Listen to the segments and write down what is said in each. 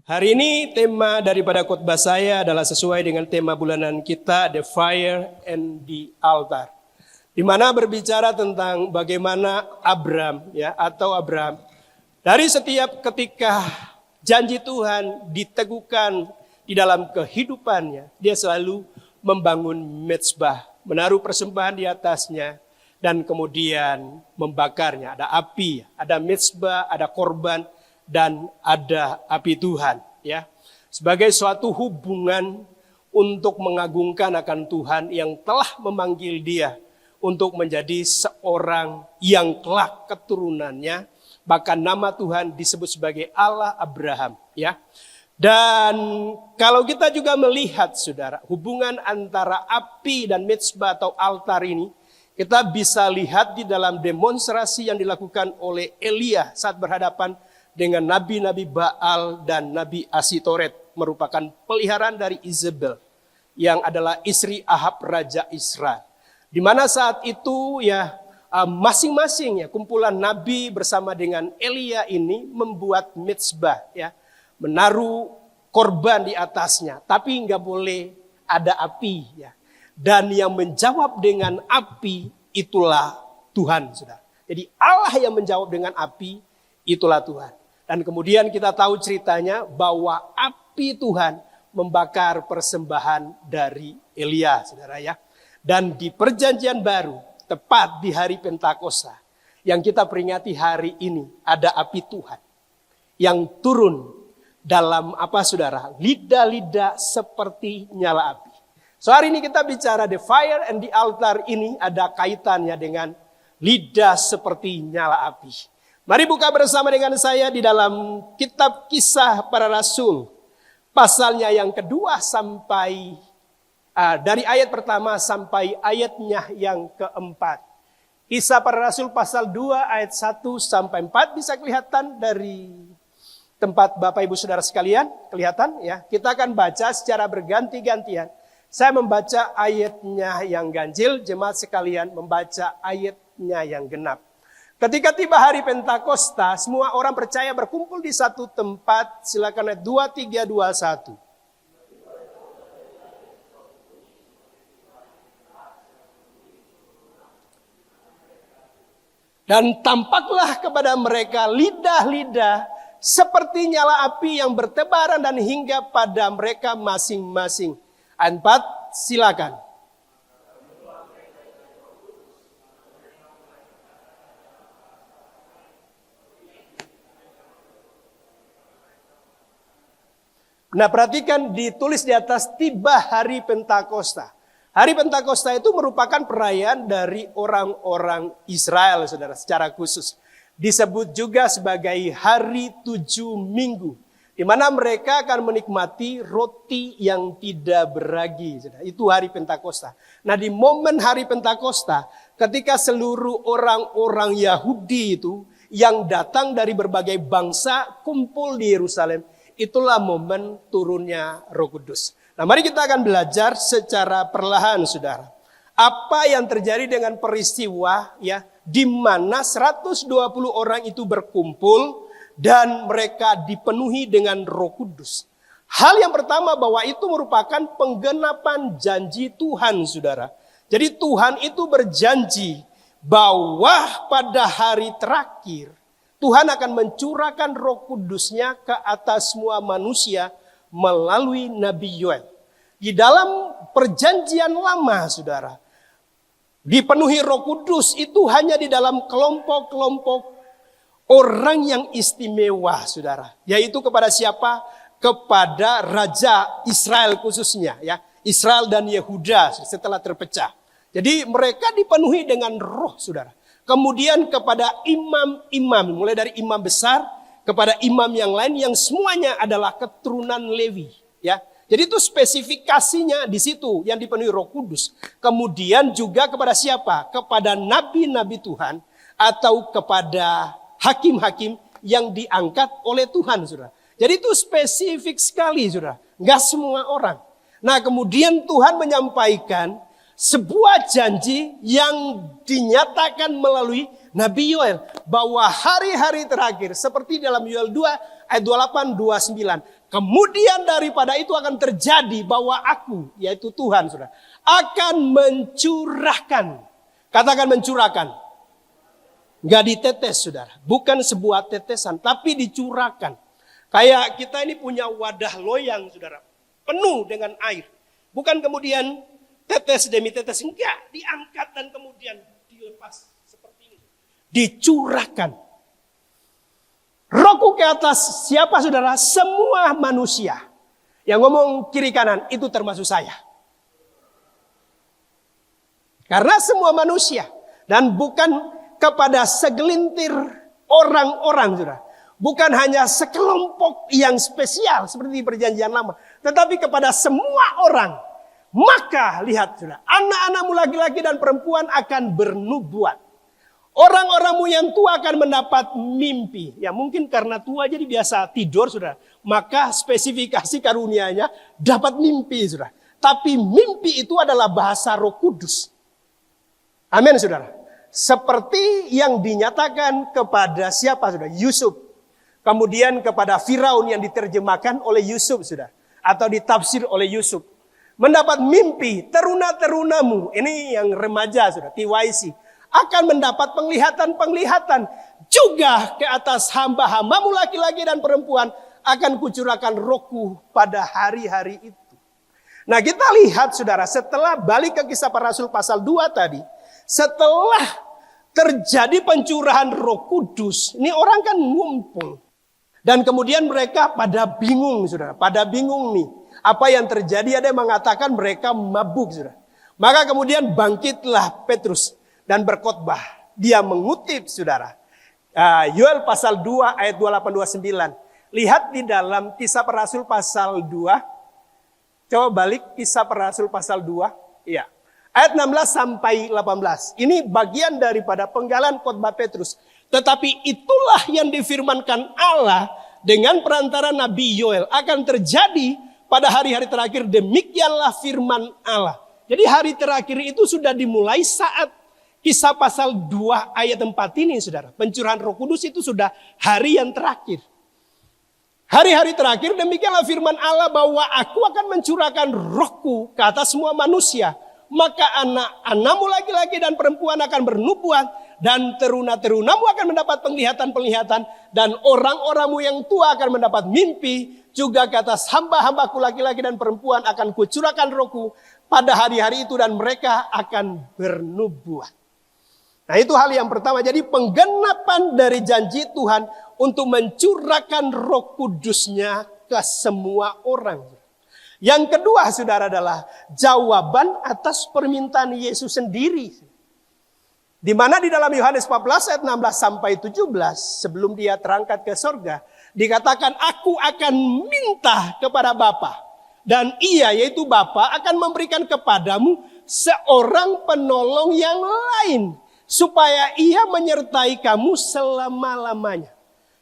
Hari ini tema daripada khotbah saya adalah sesuai dengan tema bulanan kita, The Fire and the Altar. Di mana berbicara tentang bagaimana Abraham dari setiap ketika janji Tuhan diteguhkan di dalam kehidupannya, dia selalu membangun mezbah, menaruh persembahan di atasnya dan kemudian membakarnya. Ada api, ada mezbah, ada korban, dan ada api Tuhan, ya, sebagai suatu hubungan untuk mengagungkan akan Tuhan yang telah memanggil dia untuk menjadi seorang yang kelak keturunannya, bahkan nama Tuhan disebut sebagai Allah Abraham, ya. Dan kalau kita juga melihat, saudara, hubungan antara api dan mezbah atau altar ini, kita bisa lihat di dalam demonstrasi yang dilakukan oleh Elia saat berhadapan dengan nabi-nabi Baal dan Nabi Asitoret, merupakan peliharaan dari Izebel yang adalah istri Ahab Raja Israel. Di mana saat itu masing-masing kumpulan nabi bersama dengan Elia ini membuat mezbah, menaruh korban di atasnya, tapi nggak boleh ada api, Dan yang menjawab dengan api itulah Tuhan, saudara. Jadi Allah yang menjawab dengan api itulah Tuhan. Dan kemudian kita tahu ceritanya bahwa api Tuhan membakar persembahan dari Elia, saudara, ya. Dan di perjanjian baru, tepat di hari Pentakosta, yang kita peringati hari ini, ada api Tuhan yang turun dalam saudara? Lidah-lidah seperti nyala api. So hari ini kita bicara the fire and the altar, ini ada kaitannya dengan lidah seperti nyala api. Mari buka bersama dengan saya di dalam kitab Kisah Para Rasul, pasalnya yang kedua sampai dari ayat pertama sampai ayatnya yang keempat. Kisah Para Rasul pasal 2 ayat 1 sampai 4 bisa kelihatan dari tempat Bapak Ibu Saudara sekalian, kelihatan ya. Kita akan baca secara berganti-gantian. Saya membaca ayatnya yang ganjil, jemaat sekalian membaca ayatnya yang genap. Ketika tiba hari Pentakosta, semua orang percaya berkumpul di satu tempat. Silakan ayat 2, 3, 2, 1. Dan tampaklah kepada mereka lidah-lidah seperti nyala api yang bertebaran dan hingga pada mereka masing-masing. Ayat 4, silakan. Nah, perhatikan ditulis di atas tiba hari Pentakosta. Hari Pentakosta itu merupakan perayaan dari orang-orang Israel, saudara, secara khusus. Disebut juga sebagai hari 7 minggu. Di mana mereka akan menikmati roti yang tidak beragi. Saudara. Itu hari Pentakosta. Nah, di momen hari Pentakosta, ketika seluruh orang-orang Yahudi itu yang datang dari berbagai bangsa kumpul di Yerusalem, itulah momen turunnya Roh Kudus. Nah, mari kita akan belajar secara perlahan, saudara. Apa yang terjadi dengan peristiwa di mana 120 orang itu berkumpul dan mereka dipenuhi dengan Roh Kudus. Hal yang pertama bahwa itu merupakan penggenapan janji Tuhan, saudara. Jadi Tuhan itu berjanji bahwa pada hari terakhir Tuhan akan mencurahkan Roh Kudus-Nya ke atas semua manusia melalui Nabi Yoel. Di dalam perjanjian lama, saudara, dipenuhi Roh Kudus itu hanya di dalam kelompok-kelompok orang yang istimewa, saudara. Yaitu kepada siapa? Kepada Raja Israel khususnya, Israel dan Yehuda setelah terpecah. Jadi mereka dipenuhi dengan roh, saudara. Kemudian kepada imam-imam, mulai dari imam besar kepada imam yang lain yang semuanya adalah keturunan Lewi, Jadi itu spesifikasinya di situ yang dipenuhi Roh Kudus. Kemudian juga kepada siapa? Kepada nabi-nabi Tuhan atau kepada hakim-hakim yang diangkat oleh Tuhan, saudara. Jadi itu spesifik sekali, saudara. Enggak semua orang. Nah, kemudian Tuhan menyampaikan sebuah janji yang dinyatakan melalui Nabi Yoel. Bahwa hari-hari terakhir seperti dalam Yoel 2 ayat 28, 29. Kemudian daripada itu akan terjadi bahwa aku, yaitu Tuhan, saudara, akan mencurahkan. Katakan mencurahkan. Nggak ditetes, saudara. Bukan sebuah tetesan, tapi dicurahkan. Kayak kita ini punya wadah loyang, saudara. Penuh dengan air. Bukan kemudian tetes demi tetes. Enggak, diangkat dan kemudian dilepas seperti ini. Dicurahkan. Rohku ke atas siapa, saudara? Semua manusia. Yang ngomong kiri kanan, itu termasuk saya. Karena semua manusia. Dan bukan kepada segelintir orang-orang, saudara. Bukan hanya sekelompok yang spesial seperti di perjanjian lama. Tetapi kepada semua orang. Maka lihat, saudara. Anak-anakmu laki-laki dan perempuan akan bernubuat. Orang-orangmu yang tua akan mendapat mimpi. Ya mungkin karena tua jadi biasa tidur, saudara. Maka spesifikasi karunia-Nya dapat mimpi, saudara. Tapi mimpi itu adalah bahasa Roh Kudus. Amin, saudara. Seperti yang dinyatakan kepada siapa, saudara? Yusuf. Kemudian kepada Firaun yang diterjemahkan oleh Yusuf, saudara. Atau ditafsir oleh Yusuf. Mendapat mimpi, teruna-terunamu. Ini yang remaja, saudara. TYC. Akan mendapat penglihatan-penglihatan. Juga ke atas hamba-hambamu laki-laki dan perempuan. Akan kucurahkan rohku pada hari-hari itu. Nah kita lihat, saudara, setelah balik ke Kisah Para Rasul pasal 2 tadi. Setelah terjadi pencurahan Roh Kudus. Ini orang kan ngumpul. Dan kemudian mereka pada bingung, saudara. Pada bingung nih. Apa yang terjadi, ada yang mengatakan mereka mabuk, saudara. Maka kemudian bangkitlah Petrus dan berkhotbah. Dia mengutip, saudara, Yoel pasal 2 ayat 28-29. Lihat di dalam Kisah Para Rasul pasal 2. Coba balik Kisah Para Rasul pasal 2. Iya. Ayat 16 sampai 18. Ini bagian daripada penggalan khotbah Petrus. Tetapi itulah yang difirmankan Allah dengan perantara Nabi Yoel akan terjadi pada hari-hari terakhir. Demikianlah firman Allah. Jadi hari terakhir itu sudah dimulai saat Kisah pasal 2 ayat 4 ini, saudara. Pencurahan Roh Kudus itu sudah hari yang terakhir. Hari-hari terakhir demikianlah firman Allah bahwa aku akan mencurahkan rohku ke atas semua manusia. Maka anak-anakmu laki-laki dan perempuan akan bernubuat. Dan teruna-terunamu akan mendapat penglihatan-penglihatan. Dan orang-orangmu yang tua akan mendapat mimpi. Juga ke atas hamba-hambaku laki-laki dan perempuan akan kucurahkan rohku pada hari-hari itu. Dan mereka akan bernubuat. Nah itu hal yang pertama. Jadi penggenapan dari janji Tuhan untuk mencurahkan Roh Kudus-Nya ke semua orang. Yang kedua, saudara, adalah jawaban atas permintaan Yesus sendiri. Di mana di dalam Yohanes 14 ayat 16 sampai 17 sebelum dia terangkat ke sorga dikatakan aku akan minta kepada Bapa dan ia yaitu Bapa akan memberikan kepadamu seorang penolong yang lain. Supaya ia menyertai kamu selama-lamanya.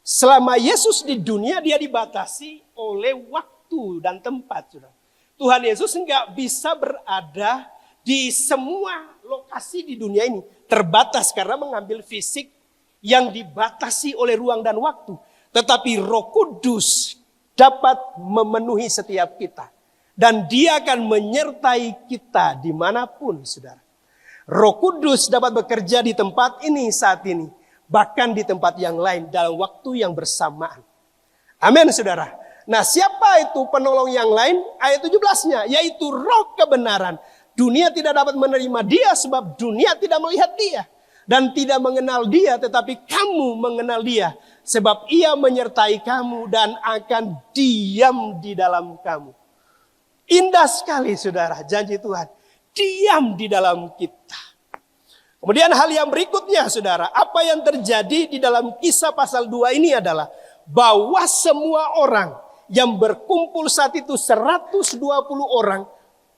Selama Yesus di dunia dia dibatasi oleh waktu dan tempat. Saudara. Tuhan Yesus enggak bisa berada di semua lokasi di dunia ini. Terbatas karena mengambil fisik yang dibatasi oleh ruang dan waktu. Tetapi Roh Kudus dapat memenuhi setiap kita. Dan dia akan menyertai kita dimanapun, saudara. Roh Kudus dapat bekerja di tempat ini saat ini. Bahkan di tempat yang lain dalam waktu yang bersamaan. Amin, saudara. Nah siapa itu penolong yang lain? Ayat 17-nya yaitu roh kebenaran. Dunia tidak dapat menerima dia sebab dunia tidak melihat dia. Dan tidak mengenal dia tetapi kamu mengenal dia. Sebab ia menyertai kamu dan akan diam di dalam kamu. Indah sekali, saudara, janji Tuhan. Diam di dalam kita. Kemudian hal yang berikutnya, saudara. Apa yang terjadi di dalam Kisah pasal 2 ini adalah bahwa semua orang yang berkumpul saat itu 120 orang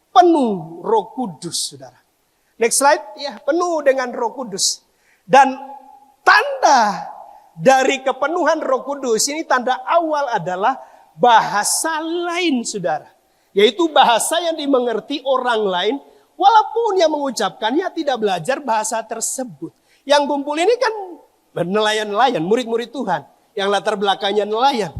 penuh Roh Kudus, saudara. Next slide, ya, penuh dengan Roh Kudus. Dan tanda dari kepenuhan Roh Kudus ini tanda awal adalah bahasa lain, saudara. Yaitu bahasa yang dimengerti orang lain. Walaupun yang mengucapkannya tidak belajar bahasa tersebut. Yang kumpul ini kan nelayan-nelayan, murid-murid Tuhan. Yang latar belakangnya nelayan.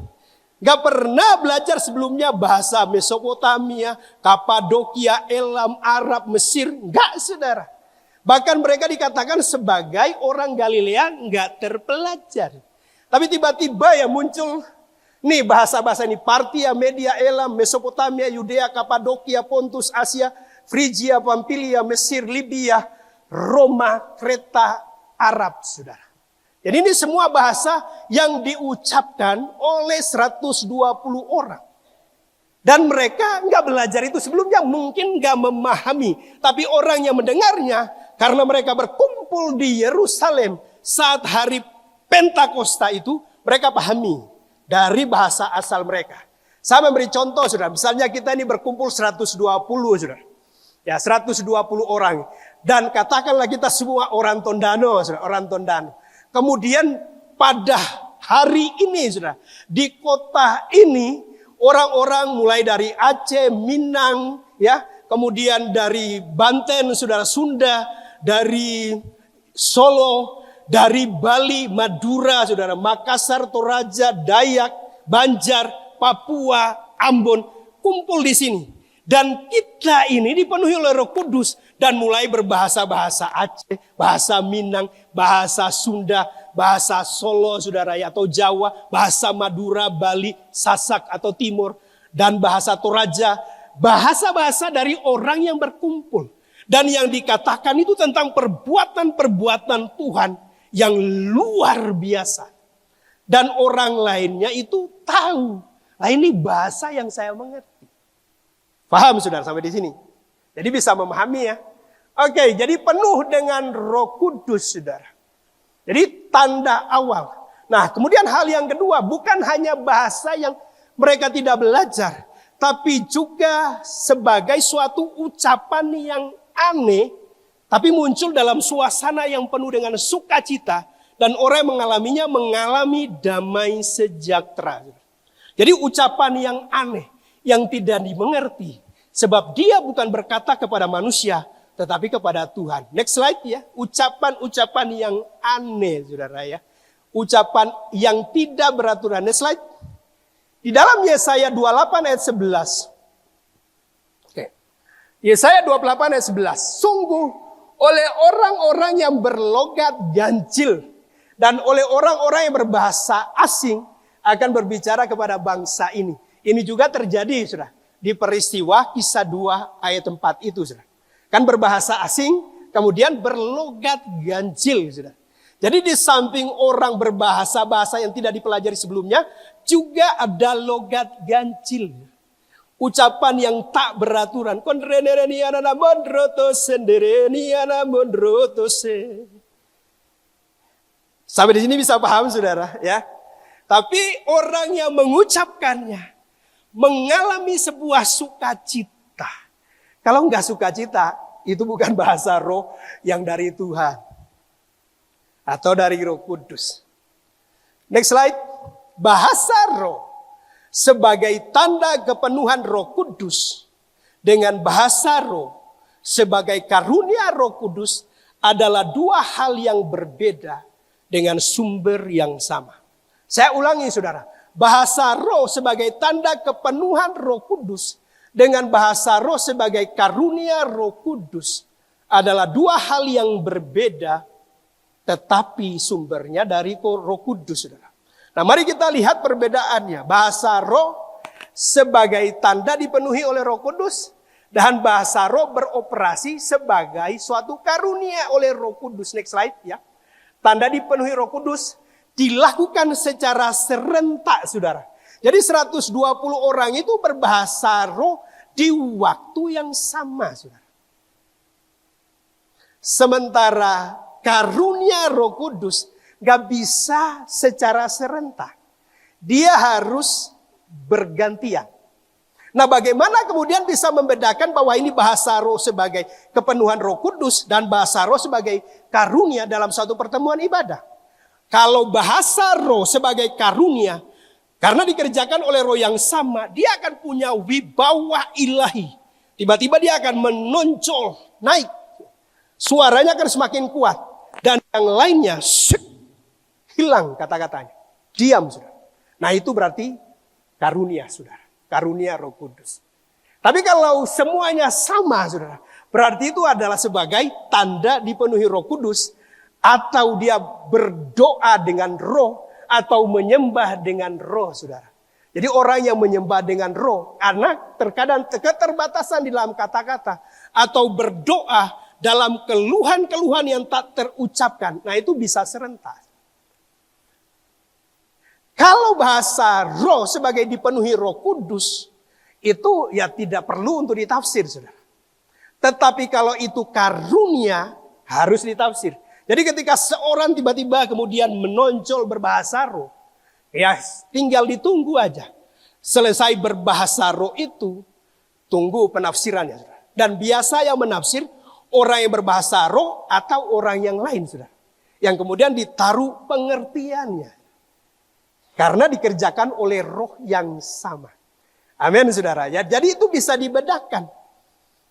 Gak pernah belajar sebelumnya bahasa Mesopotamia, Kapadokia, Elam, Arab, Mesir. Gak, saudara. Bahkan mereka dikatakan sebagai orang Galilea gak terpelajar. Tapi tiba-tiba ya muncul nih bahasa-bahasa ini. Partia, Media, Elam, Mesopotamia, Yudea, Kapadokia, Pontus, Asia, Frigia, Pamfilia, Mesir, Libya, Roma, Kreta, Arab, saudara. Jadi ini semua bahasa yang diucapkan oleh 120 orang. Dan mereka nggak belajar itu sebelumnya, mungkin nggak memahami. Tapi orang yang mendengarnya, karena mereka berkumpul di Yerusalem saat hari Pentakosta itu, mereka pahami dari bahasa asal mereka. Saya memberi contoh, saudara. Misalnya kita ini berkumpul 120, saudara. Ya, 120 orang. Dan katakanlah kita semua orang Tondano, saudara, orang Tondano. Kemudian pada hari ini, saudara, di kota ini orang-orang mulai dari Aceh, Minang, ya, kemudian dari Banten, saudara, Sunda, dari Solo, dari Bali, Madura, saudara, Makassar, Toraja, Dayak, Banjar, Papua, Ambon, kumpul di sini. Dan kita ini dipenuhi oleh Roh Kudus dan mulai berbahasa-bahasa Aceh, bahasa Minang, bahasa Sunda, bahasa Solo, saudara, atau Jawa, bahasa Madura, Bali, Sasak atau Timur, dan bahasa Toraja, bahasa-bahasa dari orang yang berkumpul. Dan yang dikatakan itu tentang perbuatan-perbuatan Tuhan yang luar biasa. Dan orang lainnya itu tahu, nah ini bahasa yang saya mengerti. Paham, saudara, sampai di sini? Jadi bisa memahami ya. Oke, jadi penuh dengan Roh Kudus, saudara. Jadi tanda awal. Nah, kemudian hal yang kedua, bukan hanya bahasa yang mereka tidak belajar, tapi juga sebagai suatu ucapan yang aneh, tapi muncul dalam suasana yang penuh dengan sukacita, dan orang yang mengalaminya mengalami damai sejahtera. Jadi ucapan yang aneh, yang tidak dimengerti, sebab dia bukan berkata kepada manusia, tetapi kepada Tuhan. Next slide ya. Ucapan-ucapan yang aneh, saudara ya. Ucapan yang tidak beraturan. Next slide. Di dalam Yesaya 28 ayat 11. Oke. Yesaya 28 ayat 11. Sungguh oleh orang-orang yang berlogat ganjil dan oleh orang-orang yang berbahasa asing akan berbicara kepada bangsa ini. Ini juga terjadi, saudara, di peristiwa Kisah 2 ayat 4 itu, saudara. Kan berbahasa asing, kemudian berlogat ganjil, saudara. Jadi di samping orang berbahasa-bahasa yang tidak dipelajari sebelumnya, juga ada logat ganjil. Ucapan yang tak beraturan. Sampai di sini bisa paham, saudara, ya. Tapi orang yang mengucapkannya mengalami sebuah sukacita. Kalau enggak sukacita, itu bukan bahasa roh yang dari Tuhan. Atau dari Roh Kudus. Next slide. Bahasa roh sebagai tanda kepenuhan Roh Kudus dengan bahasa roh sebagai karunia Roh Kudus adalah dua hal yang berbeda dengan sumber yang sama. Saya ulangi, saudara. Bahasa roh sebagai tanda kepenuhan Roh Kudus dengan bahasa roh sebagai karunia Roh Kudus adalah dua hal yang berbeda, tetapi sumbernya dari Roh Kudus, saudara. Nah, mari kita lihat perbedaannya. Bahasa roh sebagai tanda dipenuhi oleh Roh Kudus dan bahasa roh beroperasi sebagai suatu karunia oleh Roh Kudus. Next slide ya. Tanda dipenuhi Roh Kudus dilakukan secara serentak, saudara. Jadi 120 orang itu berbahasa roh di waktu yang sama, saudara. Sementara karunia Roh Kudus gak bisa secara serentak. Dia harus bergantian. Nah, bagaimana kemudian bisa membedakan bahwa ini bahasa roh sebagai kepenuhan Roh Kudus dan bahasa roh sebagai karunia dalam satu pertemuan ibadah? Kalau bahasa roh sebagai karunia, karena dikerjakan oleh roh yang sama, dia akan punya wibawa ilahi. Tiba-tiba dia akan menonjol, naik. Suaranya akan semakin kuat. Dan yang lainnya, hilang kata-katanya. Diam, saudara. Nah, itu berarti karunia, saudara. Karunia Roh Kudus. Tapi kalau semuanya sama, saudara, berarti itu adalah sebagai tanda dipenuhi Roh Kudus, atau dia berdoa dengan roh, atau menyembah dengan roh, saudara. Jadi orang yang menyembah dengan roh, karena terkadang keterbatasan di dalam kata-kata, atau berdoa dalam keluhan-keluhan yang tak terucapkan, nah itu bisa serentak. Kalau bahasa roh sebagai dipenuhi Roh Kudus, itu ya tidak perlu untuk ditafsir, saudara. Tetapi kalau itu karunia, harus ditafsir. Jadi ketika seorang tiba-tiba kemudian menonjol berbahasa roh, ya tinggal ditunggu aja. Selesai berbahasa roh itu, tunggu penafsirannya, saudara. Dan biasa yang menafsir, orang yang berbahasa roh atau orang yang lain, saudara. Yang kemudian ditaruh pengertiannya. Karena dikerjakan oleh roh yang sama. Amin, saudara. Ya, jadi itu bisa dibedakan.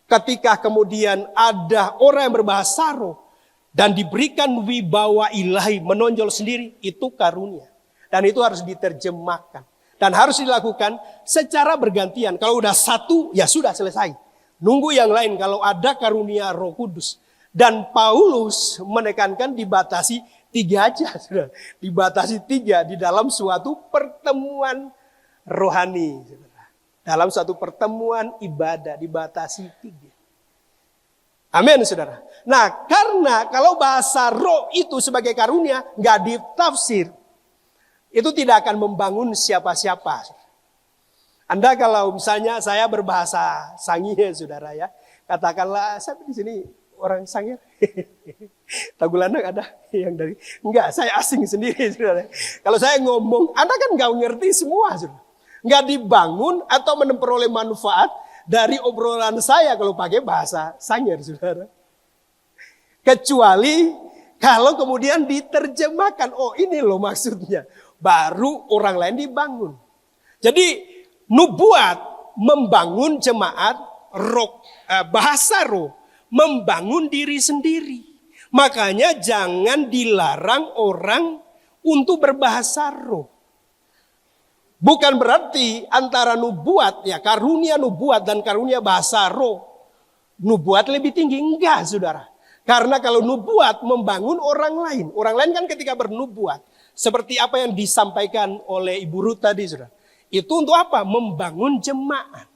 Ketika kemudian ada orang yang berbahasa roh dan diberikan wibawa ilahi menonjol sendiri, itu karunia. Dan itu harus diterjemahkan. Dan harus dilakukan secara bergantian. Kalau udah satu, ya sudah selesai. Nunggu yang lain kalau ada karunia Roh Kudus. Dan Paulus menekankan dibatasi 3 aja, saudara. Dibatasi 3 di dalam suatu pertemuan rohani, saudara. Dalam suatu pertemuan ibadah dibatasi 3. Amin, saudara. Nah, karena kalau bahasa roh itu sebagai karunia nggak ditafsir, itu tidak akan membangun siapa-siapa. Anda kalau misalnya saya berbahasa Sangir, saudara ya, katakanlah saya di sini orang Sangir. Tagulandang ada yang dari, enggak, saya asing sendiri, saudara. Kalau saya ngomong, Anda kan nggak ngerti semua, saudara. Nggak dibangun atau memperoleh manfaat dari obrolan saya kalau pakai bahasa Sangir, saudara. Kecuali kalau kemudian diterjemahkan, oh ini loh maksudnya. Baru orang lain dibangun. Jadi nubuat membangun jemaat, bahasa roh membangun diri sendiri. Makanya jangan dilarang orang untuk berbahasa roh. Bukan berarti antara nubuat, ya karunia nubuat dan karunia bahasa roh, nubuat lebih tinggi. Enggak, saudara. Karena kalau nubuat membangun orang lain. Orang lain kan ketika bernubuat, seperti apa yang disampaikan oleh Ibu Ruth tadi, saudara. Itu untuk apa? Membangun jemaat.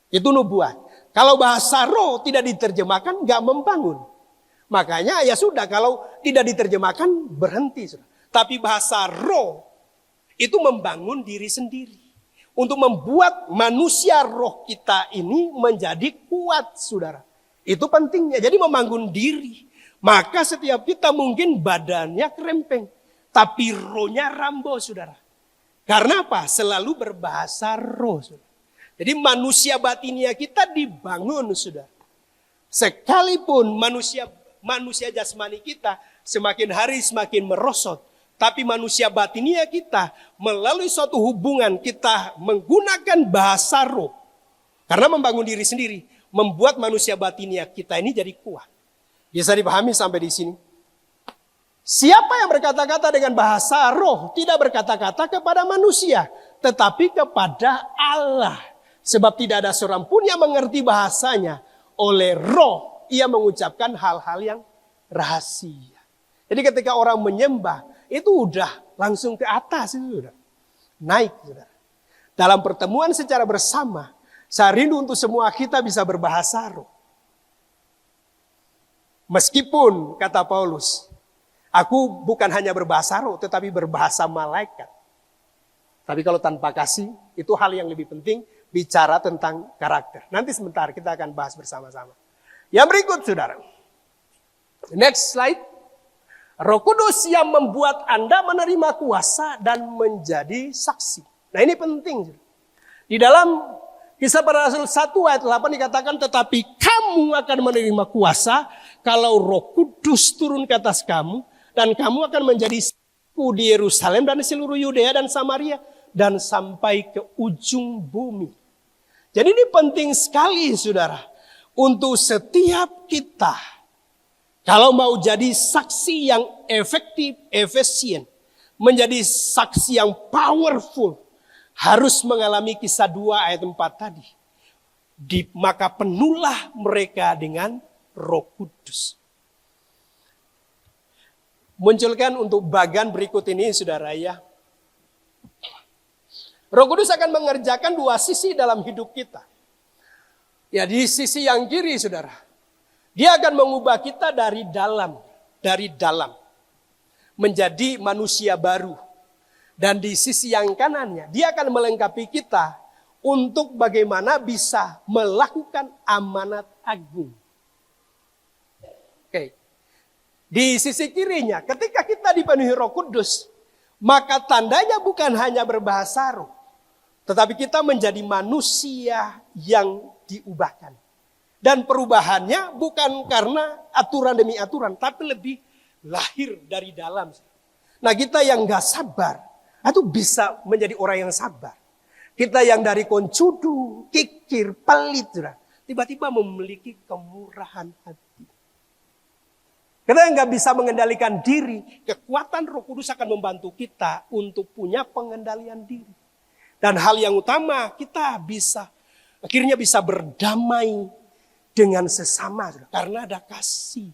Itu nubuat. Kalau bahasa roh tidak diterjemahkan, enggak membangun. Makanya ya sudah, kalau tidak diterjemahkan, berhenti, saudara. Tapi bahasa roh itu membangun diri sendiri. Untuk membuat manusia roh kita ini menjadi kuat, saudara. Itu pentingnya. Jadi membangun diri. Maka setiap kita mungkin badannya kerempeng. Tapi rohnya rambo, saudara. Karena apa? Selalu berbahasa roh, saudara. Jadi manusia batinia kita dibangun, saudara. Sekalipun manusia jasmani kita semakin hari semakin merosot. Tapi manusia batinia kita melalui suatu hubungan kita menggunakan bahasa roh. Karena membangun diri sendiri. Membuat manusia batinia kita ini jadi kuat. Bisa dipahami sampai di sini. Siapa yang berkata-kata dengan bahasa roh tidak berkata-kata kepada manusia. Tetapi kepada Allah. Sebab tidak ada seorang pun yang mengerti bahasanya. Oleh roh ia mengucapkan hal-hal yang rahasia. Jadi ketika orang menyembah, itu udah langsung ke atas, itu udah naik, saudara. Dalam pertemuan secara bersama, saya rindu untuk semua kita bisa berbahasa roh. Meskipun kata Paulus, aku bukan hanya berbahasa roh, tetapi berbahasa malaikat. Tapi kalau tanpa kasih, itu hal yang lebih penting, bicara tentang karakter. Nanti sebentar kita akan bahas bersama-sama. Yang berikut, saudara. Next slide. Roh Kudus yang membuat Anda menerima kuasa dan menjadi saksi. Nah ini penting. Di dalam Kisah Para Rasul 1 ayat 8 dikatakan, tetapi kamu akan menerima kuasa kalau Roh Kudus turun ke atas kamu. Dan kamu akan menjadi saksi di Yerusalem dan di seluruh Yudea dan Samaria. Dan sampai ke ujung bumi. Jadi ini penting sekali, saudara. Untuk setiap kita. Kalau mau jadi saksi yang efektif, efisien, menjadi saksi yang powerful, harus mengalami kisah 2 ayat 4 tadi. Maka penuhlah mereka dengan Roh Kudus. Munculkan untuk bagan berikut ini, saudara ya. Roh Kudus akan mengerjakan 2 sisi dalam hidup kita. Ya, di sisi yang kiri, saudara. Dia akan mengubah kita dari dalam menjadi manusia baru. Dan di sisi yang kanannya, dia akan melengkapi kita untuk bagaimana bisa melakukan amanat agung. Oke. Di sisi kirinya, ketika kita dipenuhi Roh Kudus, maka tandanya bukan hanya berbahasa roh, tetapi kita menjadi manusia yang diubahkan. Dan perubahannya bukan karena aturan demi aturan, tapi lebih lahir dari dalam. Nah, kita yang gak sabar, itu bisa menjadi orang yang sabar. Kita yang dari koncudu, kikir, pelit, tiba-tiba memiliki kemurahan hati. Kita yang gak bisa mengendalikan diri, kekuatan Roh Kudus akan membantu kita untuk punya pengendalian diri. Dan hal yang utama, kita akhirnya bisa berdamai dengan sesama, karena ada kasih.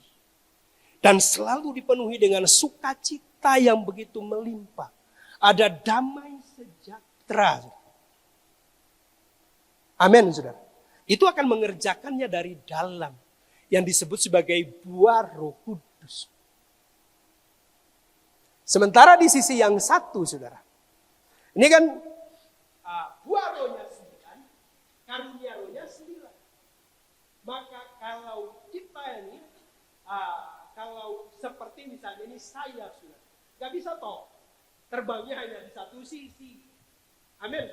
Dan selalu dipenuhi dengan sukacita yang begitu melimpah. Ada damai sejahtera. Amin, saudara. Itu akan mengerjakannya dari dalam. Yang disebut sebagai buah Roh Kudus. Sementara di sisi yang satu, saudara. Ini kan buah rohnya 9, karunia rohnya 9. Maka kalau kita ini, kalau seperti misalnya ini saya, saudara. Gak bisa toh. Terbangnya hanya di satu sisi. Amin.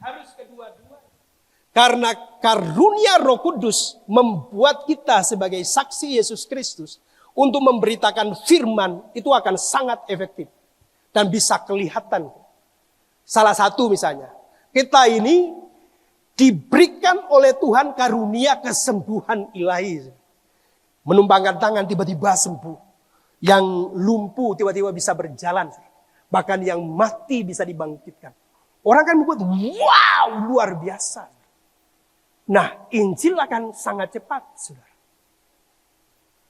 Harus kedua-dua. Karena karunia Roh Kudus membuat kita sebagai saksi Yesus Kristus untuk memberitakan firman itu akan sangat efektif. Dan bisa kelihatan. Salah satu misalnya. Kita ini diberikan oleh Tuhan karunia kesembuhan ilahi. Menumpangkan tangan tiba-tiba sembuh. Yang lumpuh tiba-tiba bisa berjalan. Bahkan yang mati bisa dibangkitkan. Orang kan membuat, wow, luar biasa. Nah, Injil akan sangat cepat, saudara.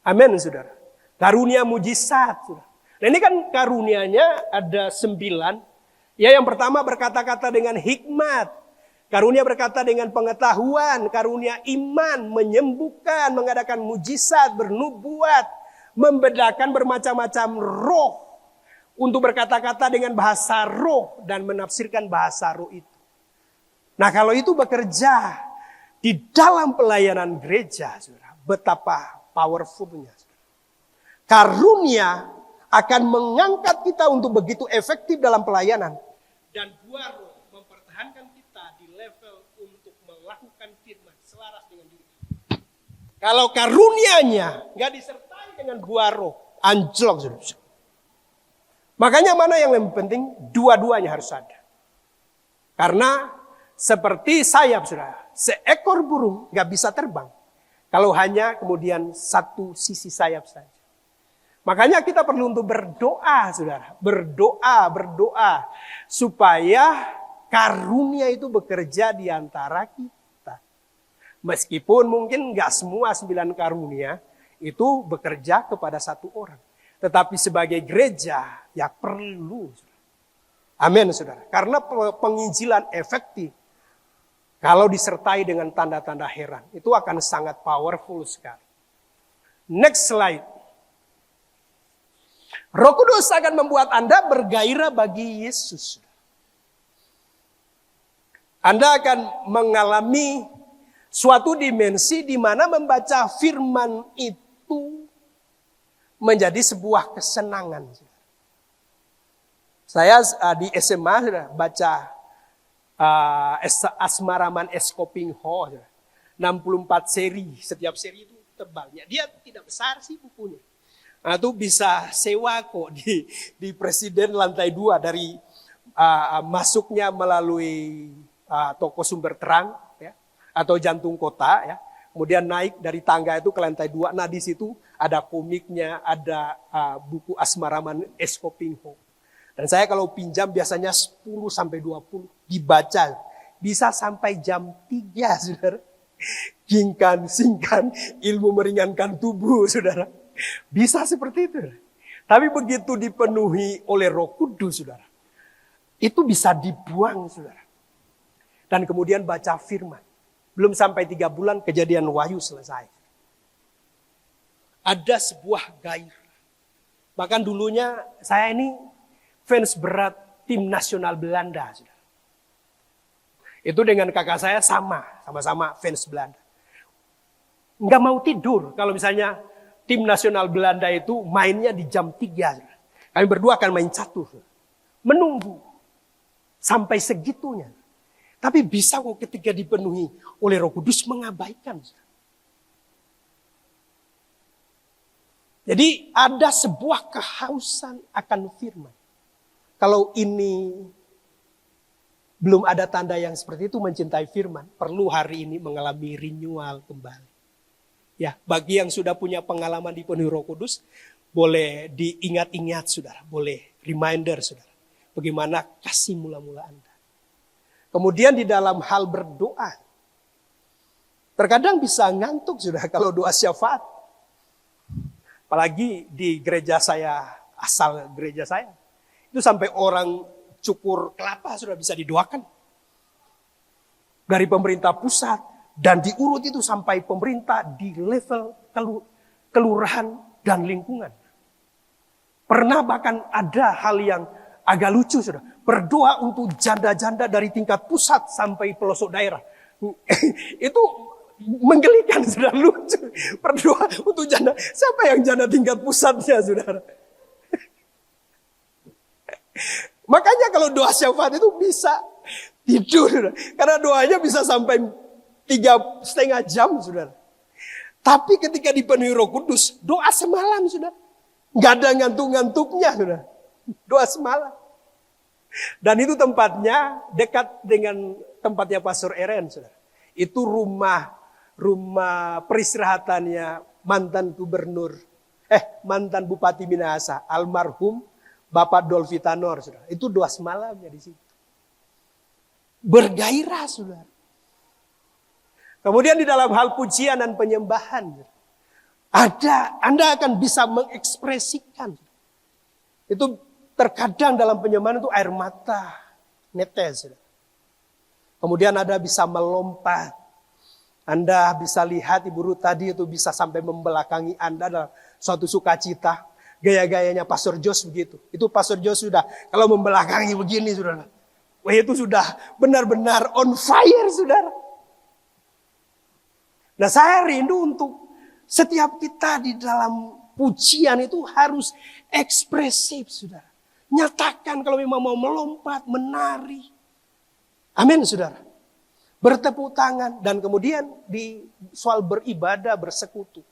Amin, saudara. Karunia mujizat, saudara. Nah, ini kan karunianya ada 9. Ya, yang pertama berkata-kata dengan hikmat. Karunia berkata dengan pengetahuan. Karunia iman, menyembuhkan, mengadakan mujizat, bernubuat. Membedakan bermacam-macam roh. Untuk berkata-kata dengan bahasa roh dan menafsirkan bahasa roh itu. Nah, kalau itu bekerja di dalam pelayanan gereja, saudara, betapa powerfulnya. Karunia akan mengangkat kita untuk begitu efektif dalam pelayanan. Dan buah roh mempertahankan kita di level untuk melakukan firman selaras dengan diri. Kalau karunianya nggak disertai dengan buah roh, anjlok, saudara. Makanya mana yang lebih penting? Dua-duanya harus ada. Karena seperti sayap, saudara. Seekor burung gak bisa terbang. Kalau hanya kemudian satu sisi sayap saja. Makanya kita perlu untuk berdoa, saudara. Berdoa. Supaya karunia itu bekerja di antara kita. Meskipun mungkin gak semua 9 karunia itu bekerja kepada satu orang. Tetapi sebagai gereja, ya perlu. Amin, saudara. Karena penginjilan efektif, kalau disertai dengan tanda-tanda heran, itu akan sangat powerful sekali. Next slide. Roh Kudus akan membuat Anda bergairah bagi Yesus. Anda akan mengalami suatu dimensi di mana membaca firman itu menjadi sebuah kesenangan. Saya di SMA sudah baca Asmaraman Eskoping Ho, 64 seri, setiap seri itu tebalnya. Dia tidak besar sih bukunya. Nah, itu bisa sewa kok di Presiden lantai 2 dari masuknya melalui toko sumber terang ya, atau jantung kota ya. Kemudian naik dari tangga itu ke lantai 2. Nah, di situ ada komiknya, ada buku Asmaraman Eskoping Ho. Dan saya kalau pinjam biasanya 10 sampai 20 dibaca. Bisa sampai jam 3, saudara. Gingkan, singkan, ilmu meringankan tubuh, saudara. Bisa seperti itu. Tapi begitu dipenuhi oleh Roh Kudus, saudara, itu bisa dibuang, saudara. Dan kemudian baca firman. Belum sampai 3 bulan kejadian Wahyu selesai. Ada sebuah gairah. Bahkan dulunya saya ini fans berat tim nasional Belanda, saudara. Itu dengan kakak saya sama-sama fans Belanda. Nggak mau tidur kalau misalnya tim nasional Belanda itu mainnya di jam 3. Saudara. Kami berdua akan main catur. Menunggu sampai segitunya. Tapi bisa kok ketika dipenuhi oleh Roh Kudus mengabaikan. Jadi ada sebuah kehausan akan firman. Kalau ini belum ada tanda yang seperti itu mencintai firman, perlu hari ini mengalami renewal kembali. Ya, bagi yang sudah punya pengalaman dipenuhi Roh Kudus, boleh diingat-ingat, saudara, boleh reminder, saudara, bagaimana kasih mula-mula Anda. Kemudian di dalam hal berdoa, terkadang bisa ngantuk, saudara, kalau doa syafaat. Apalagi di gereja saya, asal gereja saya, itu sampai orang cukur kelapa sudah bisa didoakan. Dari pemerintah pusat dan diurut itu sampai pemerintah di level kelurahan dan lingkungan. Pernah bahkan ada hal yang agak lucu, sudah berdoa untuk janda-janda dari tingkat pusat sampai pelosok daerah. Itu menggelikan, sudah lucu. Berdoa untuk janda. Siapa yang janda tingkat pusatnya, saudara? Makanya kalau doa syafaat itu bisa tidur. Karena doanya bisa sampai 3,5 jam, saudara. Tapi ketika dipenuhi Roh Kudus, doa semalam, saudara. Nggak ada ngantuk-ngantuknya, saudara. Doa semalam. Dan itu tempatnya dekat dengan tempatnya Pastor Eren, saudara. Itu rumah peristirahatannya mantan mantan Bupati Minahasa, almarhum Bapak Dolvi Tanor, saudara. Itu doa semalamnya di situ. Bergairah, saudara. Kemudian di dalam hal pujian dan penyembahan, Anda akan bisa mengekspresikan. Itu terkadang dalam penyembahan itu air mata netes, saudara. Kemudian Anda bisa melompat. Anda bisa lihat Ibu Ruth tadi itu bisa sampai membelakangi Anda dalam suatu sukacita. Gaya-gayanya Pastor Jos begitu. Itu Pastor Jos sudah kalau membelakangi begini, saudara. Wah, itu sudah benar-benar on fire, saudara. Nah, saya rindu untuk setiap kita di dalam pujian itu harus ekspresif, saudara. Nyatakan kalau memang mau melompat, menari. Amin, saudara. Bertepuk tangan dan kemudian di soal beribadah, bersekutu.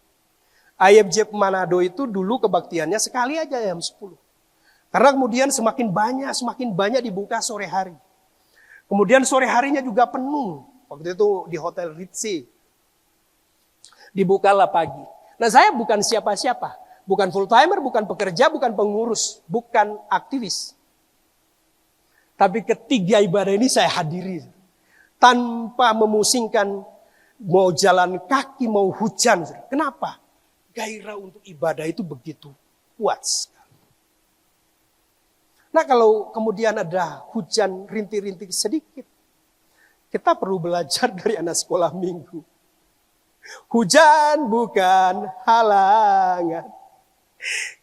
IFJ Manado itu dulu kebaktiannya sekali aja jam 10. Karena kemudian semakin banyak dibuka sore hari. Kemudian sore harinya juga penuh. Waktu itu di Hotel Ritzy. Dibukalah pagi. Nah, saya bukan siapa-siapa. Bukan full timer, bukan pekerja, bukan pengurus, bukan aktivis. Tapi ketiga ibadah ini saya hadiri. Tanpa memusingkan mau jalan kaki, mau hujan. Kenapa? Gairah untuk ibadah itu begitu kuat sekali. Nah, kalau kemudian ada hujan rintik-rintik sedikit, kita perlu belajar dari anak sekolah minggu. Hujan bukan halangan.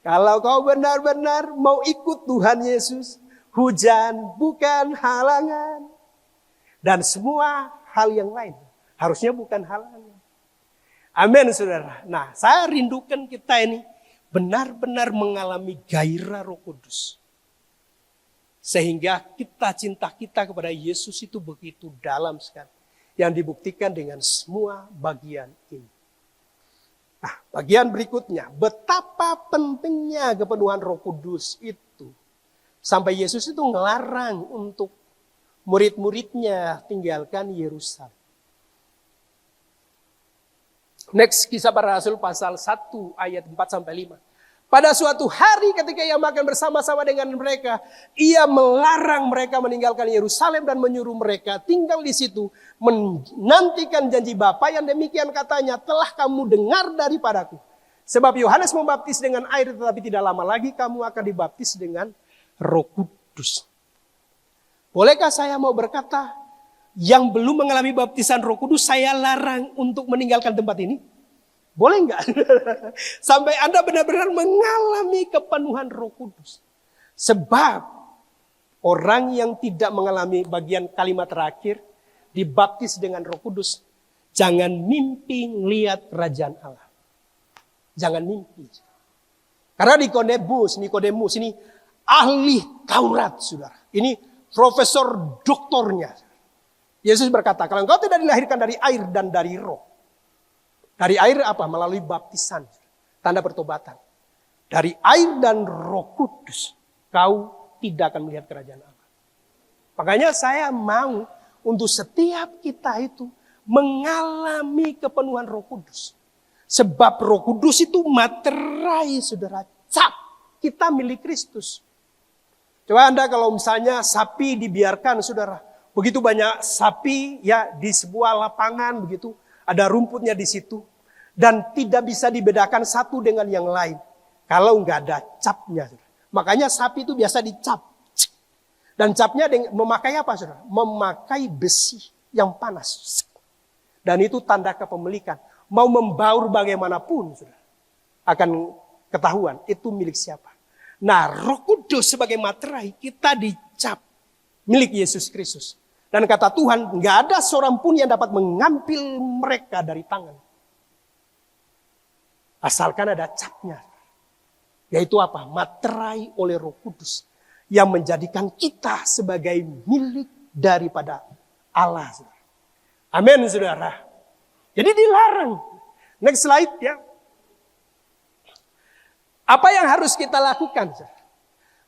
Kalau kau benar-benar mau ikut Tuhan Yesus, hujan bukan halangan. Dan semua hal yang lain harusnya bukan halangan. Amin, saudara. Nah, saya rindukan kita ini benar-benar mengalami gairah Roh Kudus. Sehingga cinta kita kepada Yesus itu begitu dalam sekali. Yang dibuktikan dengan semua bagian ini. Nah, bagian berikutnya. Betapa pentingnya kepenuhan Roh Kudus itu. Sampai Yesus itu ngelarang untuk murid-muridnya tinggalkan Yerusalem. Next, Kisah Para Rasul pasal 1 ayat 4-5. Pada suatu hari ketika ia makan bersama-sama dengan mereka, ia melarang mereka meninggalkan Yerusalem dan menyuruh mereka tinggal di situ, menantikan janji Bapa yang demikian katanya, telah kamu dengar daripadaku. Sebab Yohanes membaptis dengan air, tetapi tidak lama lagi kamu akan dibaptis dengan Roh Kudus. Bolehkah saya mau berkata, yang belum mengalami baptisan Roh Kudus, saya larang untuk meninggalkan tempat ini? Boleh enggak? Sampai Anda benar-benar mengalami kepenuhan Roh Kudus. Sebab orang yang tidak mengalami bagian kalimat terakhir, dibaptis dengan Roh Kudus, jangan mimpi lihat kerajaan Allah. Jangan mimpi. Karena Nikodemus ini ahli Taurat, saudara. Ini profesor doktornya. Yesus berkata, kalau engkau tidak dilahirkan dari air dan dari roh. Dari air apa? Melalui baptisan. Tanda pertobatan. Dari air dan Roh Kudus, kau tidak akan melihat kerajaan Allah. Makanya saya mau untuk setiap kita itu mengalami kepenuhan Roh Kudus. Sebab Roh Kudus itu materai, saudara. Cap, kita milik Kristus. Coba Anda kalau misalnya sapi dibiarkan, saudara. Begitu banyak sapi ya di sebuah lapangan begitu. Ada rumputnya di situ. Dan tidak bisa dibedakan satu dengan yang lain. Kalau nggak ada capnya. Makanya sapi itu biasa dicap. Dan capnya memakai apa, saudara? Memakai besi yang panas. Dan itu tanda kepemilikan. Mau membaur bagaimanapun, saudara, akan ketahuan itu milik siapa. Nah, Roh Kudus sebagai materai kita dicap milik Yesus Kristus. Dan kata Tuhan, nggak ada seorang pun yang dapat mengambil mereka dari tangan. Asalkan ada capnya. Yaitu apa? Materai oleh Roh Kudus. Yang menjadikan kita sebagai milik daripada Allah. Amin, saudara. Jadi dilarang. Next slide ya. Apa yang harus kita lakukan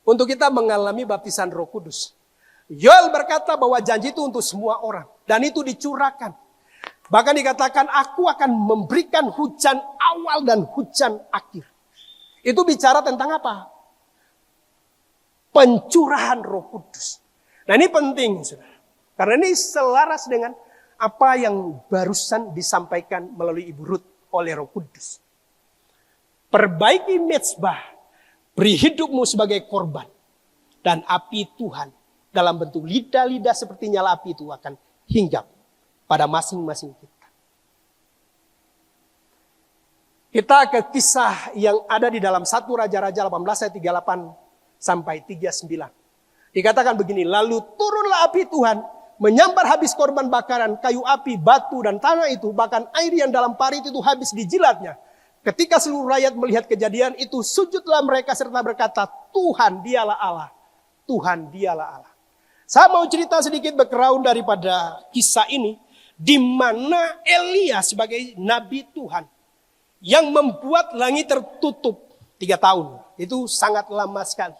untuk kita mengalami baptisan Roh Kudus? Yoel berkata bahwa janji itu untuk semua orang. Dan itu dicurahkan. Bahkan dikatakan aku akan memberikan hujan awal dan hujan akhir. Itu bicara tentang apa? Pencurahan Roh Kudus. Nah ini penting, saudara. Karena ini selaras dengan apa yang barusan disampaikan melalui Ibu Ruth oleh Roh Kudus. Perbaiki mezbah, beri hidupmu sebagai korban. Dan api Tuhan dalam bentuk lidah-lidah seperti nyala api itu akan hinggap pada masing-masing kita. Kita ke kisah yang ada di dalam 1 Raja-Raja 18 ayat 38 sampai 39. Dikatakan begini, lalu turunlah api Tuhan, menyambar habis korban bakaran, kayu api, batu dan tanah itu, bahkan air yang dalam parit itu habis dijilatnya. Ketika seluruh rakyat melihat kejadian itu, sujudlah mereka serta berkata, Tuhan dialah Allah, Tuhan dialah Allah. Saya mau cerita sedikit background daripada kisah ini, di mana Elia sebagai nabi Tuhan yang membuat langit tertutup 3 tahun. Itu sangat lama sekali.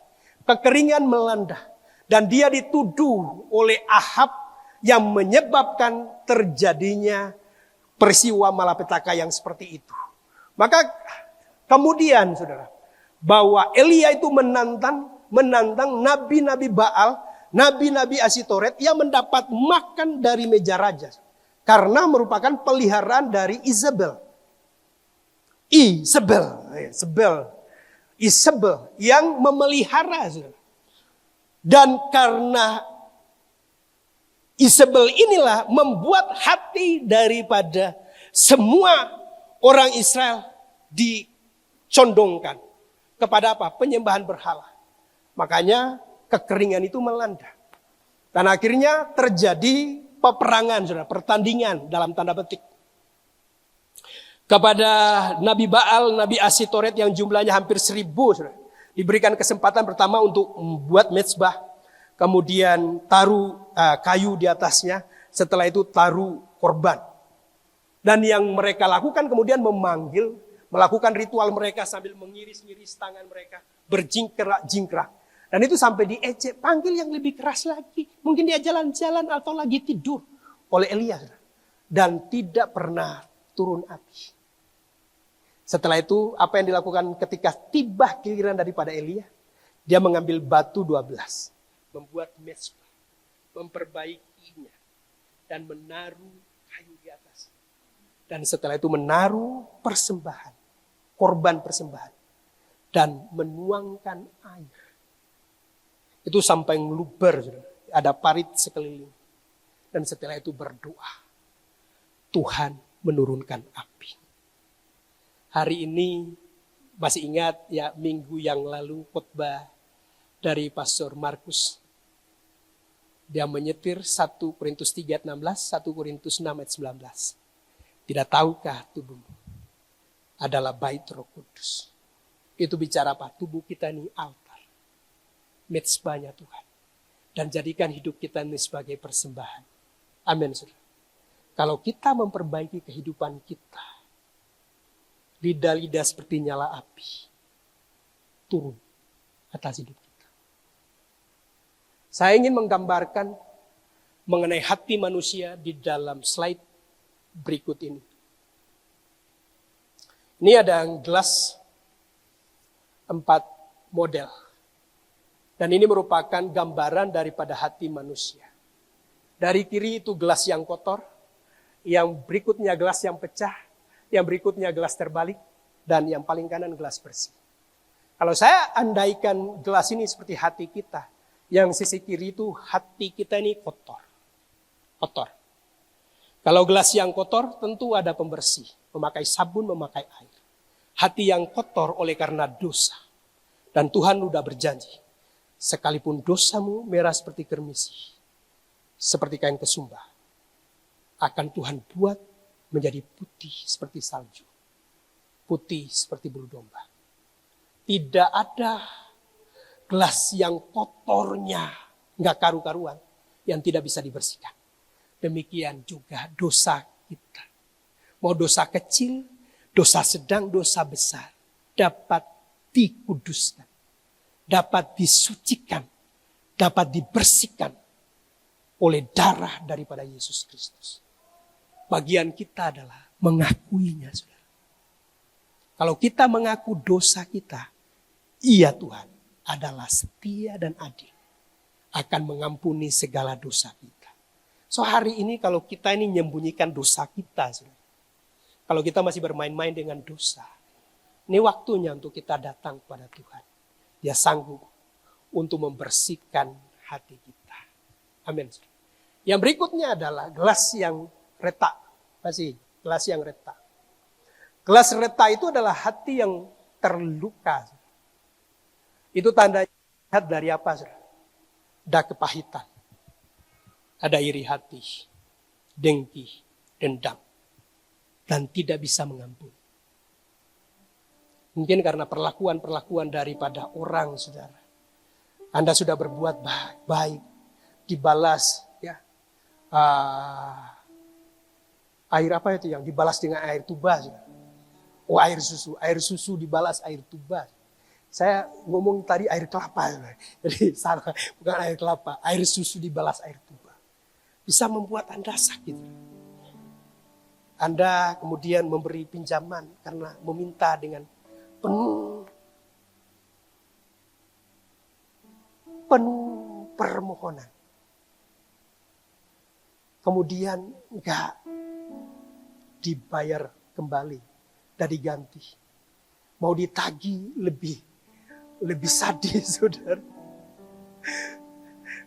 Kekeringan melanda. Dan dia dituduh oleh Ahab yang menyebabkan terjadinya peristiwa malapetaka yang seperti itu. Maka kemudian saudara, bahwa Elia itu menantang nabi-nabi Baal, nabi-nabi Asitoret yang mendapat makan dari meja raja. Karena merupakan peliharaan dari Isabel yang memelihara. Dan karena Isabel inilah membuat hati daripada semua orang Israel dicondongkan kepada apa? Penyembahan berhala. Makanya kekeringan itu melanda. Dan akhirnya terjadi peperangan, saudara, pertandingan dalam tanda petik. Kepada Nabi Baal, Nabi Asitoret yang jumlahnya hampir 1000, saudara. Diberikan kesempatan pertama untuk membuat mezbah. Kemudian taruh kayu di atasnya. Setelah itu taruh korban. Dan yang mereka lakukan kemudian melakukan ritual mereka sambil mengiris-ngiris tangan mereka. Berjingkrak-jingkrak. Dan itu sampai diejek, panggil yang lebih keras lagi. Mungkin dia jalan-jalan atau lagi tidur oleh Elia. Dan tidak pernah turun api. Setelah itu apa yang dilakukan ketika tiba giliran daripada Elia? Dia mengambil batu 12, membuat mezbah, memperbaikinya, dan menaruh kayu di atas. Dan setelah itu menaruh persembahan, korban persembahan, dan menuangkan air. Itu sampai ngeluber, ada parit sekeliling. Dan setelah itu berdoa, Tuhan menurunkan api. Hari ini masih ingat ya, minggu yang lalu khotbah dari Pastor Markus. Dia menyetir 1 Korintus 3 ayat 16, 1 Korintus 6 ayat 19. Tidak tahukah tubuhmu adalah bait Roh Kudus? Itu bicara apa? Tubuh kita ini altar, mezbahnya Tuhan. Dan jadikan hidup kita ini sebagai persembahan. Amin, saudara. Kalau kita memperbaiki kehidupan kita, lidah-lidah seperti nyala api turun atas hidup kita. Saya ingin menggambarkan mengenai hati manusia di dalam slide berikut ini. Ini ada gelas 4 model. Dan ini merupakan gambaran daripada hati manusia. Dari kiri itu gelas yang kotor, yang berikutnya gelas yang pecah, yang berikutnya gelas terbalik, dan yang paling kanan gelas bersih. Kalau saya andaikan gelas ini seperti hati kita, yang sisi kiri itu hati kita ini kotor. Kotor. Kalau gelas yang kotor tentu ada pembersih, memakai sabun, memakai air. Hati yang kotor oleh karena dosa. Dan Tuhan sudah berjanji, sekalipun dosamu merah seperti kermisi, seperti kain kesumba, akan Tuhan buat menjadi putih seperti salju, putih seperti bulu domba. Tidak ada gelas yang kotornya nggak karu-karuan, yang tidak bisa dibersihkan. Demikian juga dosa kita. Mau dosa kecil, dosa sedang, dosa besar, dapat dikuduskan, dapat disucikan, dapat dibersihkan oleh darah daripada Yesus Kristus. Bagian kita adalah mengakuinya, saudara. Kalau kita mengaku dosa kita, iya Tuhan adalah setia dan adil, akan mengampuni segala dosa kita. So hari ini kalau kita ini menyembunyikan dosa kita, saudara, kalau kita masih bermain-main dengan dosa, ini waktunya untuk kita datang kepada Tuhan. Dia sanggup untuk membersihkan hati kita. Amin. Yang berikutnya adalah gelas yang retak. Masih gelas yang retak. Gelas retak itu adalah hati yang terluka. Itu tanda dari apa? Ada kepahitan. Ada iri hati, dengki, dendam. Dan tidak bisa mengampuni. Mungkin karena perlakuan-perlakuan daripada orang, saudara. Anda sudah berbuat baik, dibalas, ya. Air apa itu yang dibalas dengan air tuba, saudara. Oh, air susu dibalas air tuba. Saya ngomong tadi air kelapa, saudara. Jadi salah, bukan air kelapa, air susu dibalas air tuba. Bisa membuat Anda sakit. Anda kemudian memberi pinjaman karena meminta dengan penuh permohonan. Kemudian enggak dibayar kembali dan diganti. Mau ditagih lebih sadis, saudara.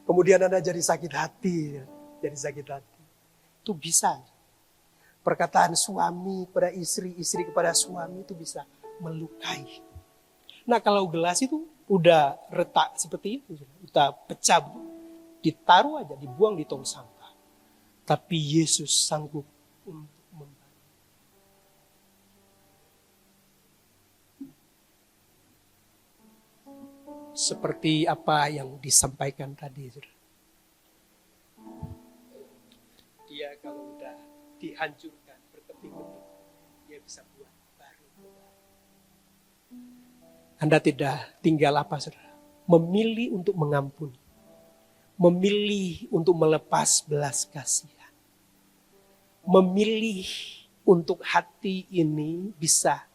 Kemudian Anda jadi sakit hati. Itu bisa. Perkataan suami kepada istri, istri kepada suami itu bisa melukai. Nah kalau gelas itu udah retak seperti itu, udah pecah, ditaruh aja, dibuang di tong sampah. Tapi Yesus sanggup untuk membantu. Seperti apa yang disampaikan tadi. Dia kalau udah dihancurkan, berkeping-keping, dia bisa buat baru. Anda tidak tinggal apa, saudara? Memilih untuk mengampuni. Memilih untuk melepas belas kasihan. Memilih untuk hati ini bisa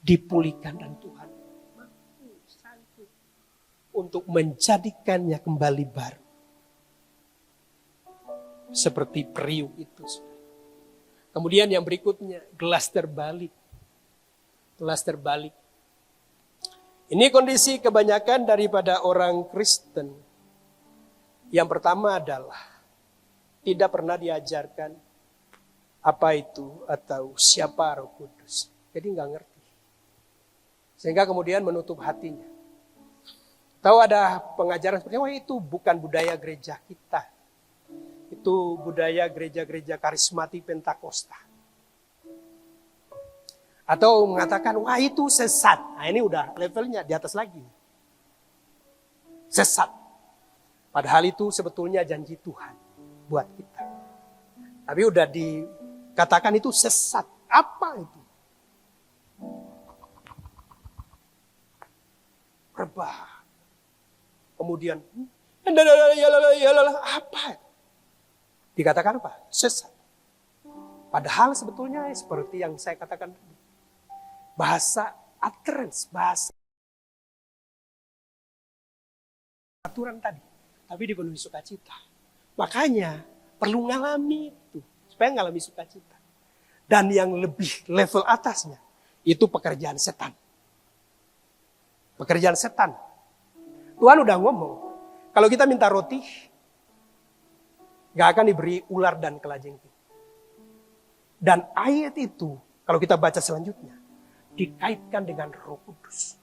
dipulihkan dan Tuhan mampu sanggup untuk menjadikannya kembali baru. Seperti periuk itu. Kemudian yang berikutnya, gelas terbalik. Gelas terbalik. Ini kondisi kebanyakan daripada orang Kristen. Yang pertama adalah tidak pernah diajarkan apa itu atau siapa Roh Kudus. Jadi nggak ngerti. Sehingga kemudian menutup hatinya. Tahu ada pengajaran seperti wah itu bukan budaya gereja kita. Itu budaya gereja-gereja karismatik Pentakosta. Atau mengatakan, wah itu sesat. Nah ini udah levelnya di atas lagi. Sesat. Padahal itu sebetulnya janji Tuhan buat kita. Tapi udah dikatakan itu sesat. Apa itu? Rebah. Kemudian, apa? Dikatakan apa? Sesat. Padahal sebetulnya seperti yang saya katakan tadi. Bahasa utterance, bahasa aturan tadi. Tapi dipenuhi sukacita. Makanya perlu ngalami itu. Supaya ngalami sukacita. Dan yang lebih level atasnya, itu pekerjaan setan. Pekerjaan setan. Tuhan udah ngomong, kalau kita minta roti, gak akan diberi ular dan kelajengking. Dan ayat itu, kalau kita baca selanjutnya, dikaitkan dengan Roh Kudus.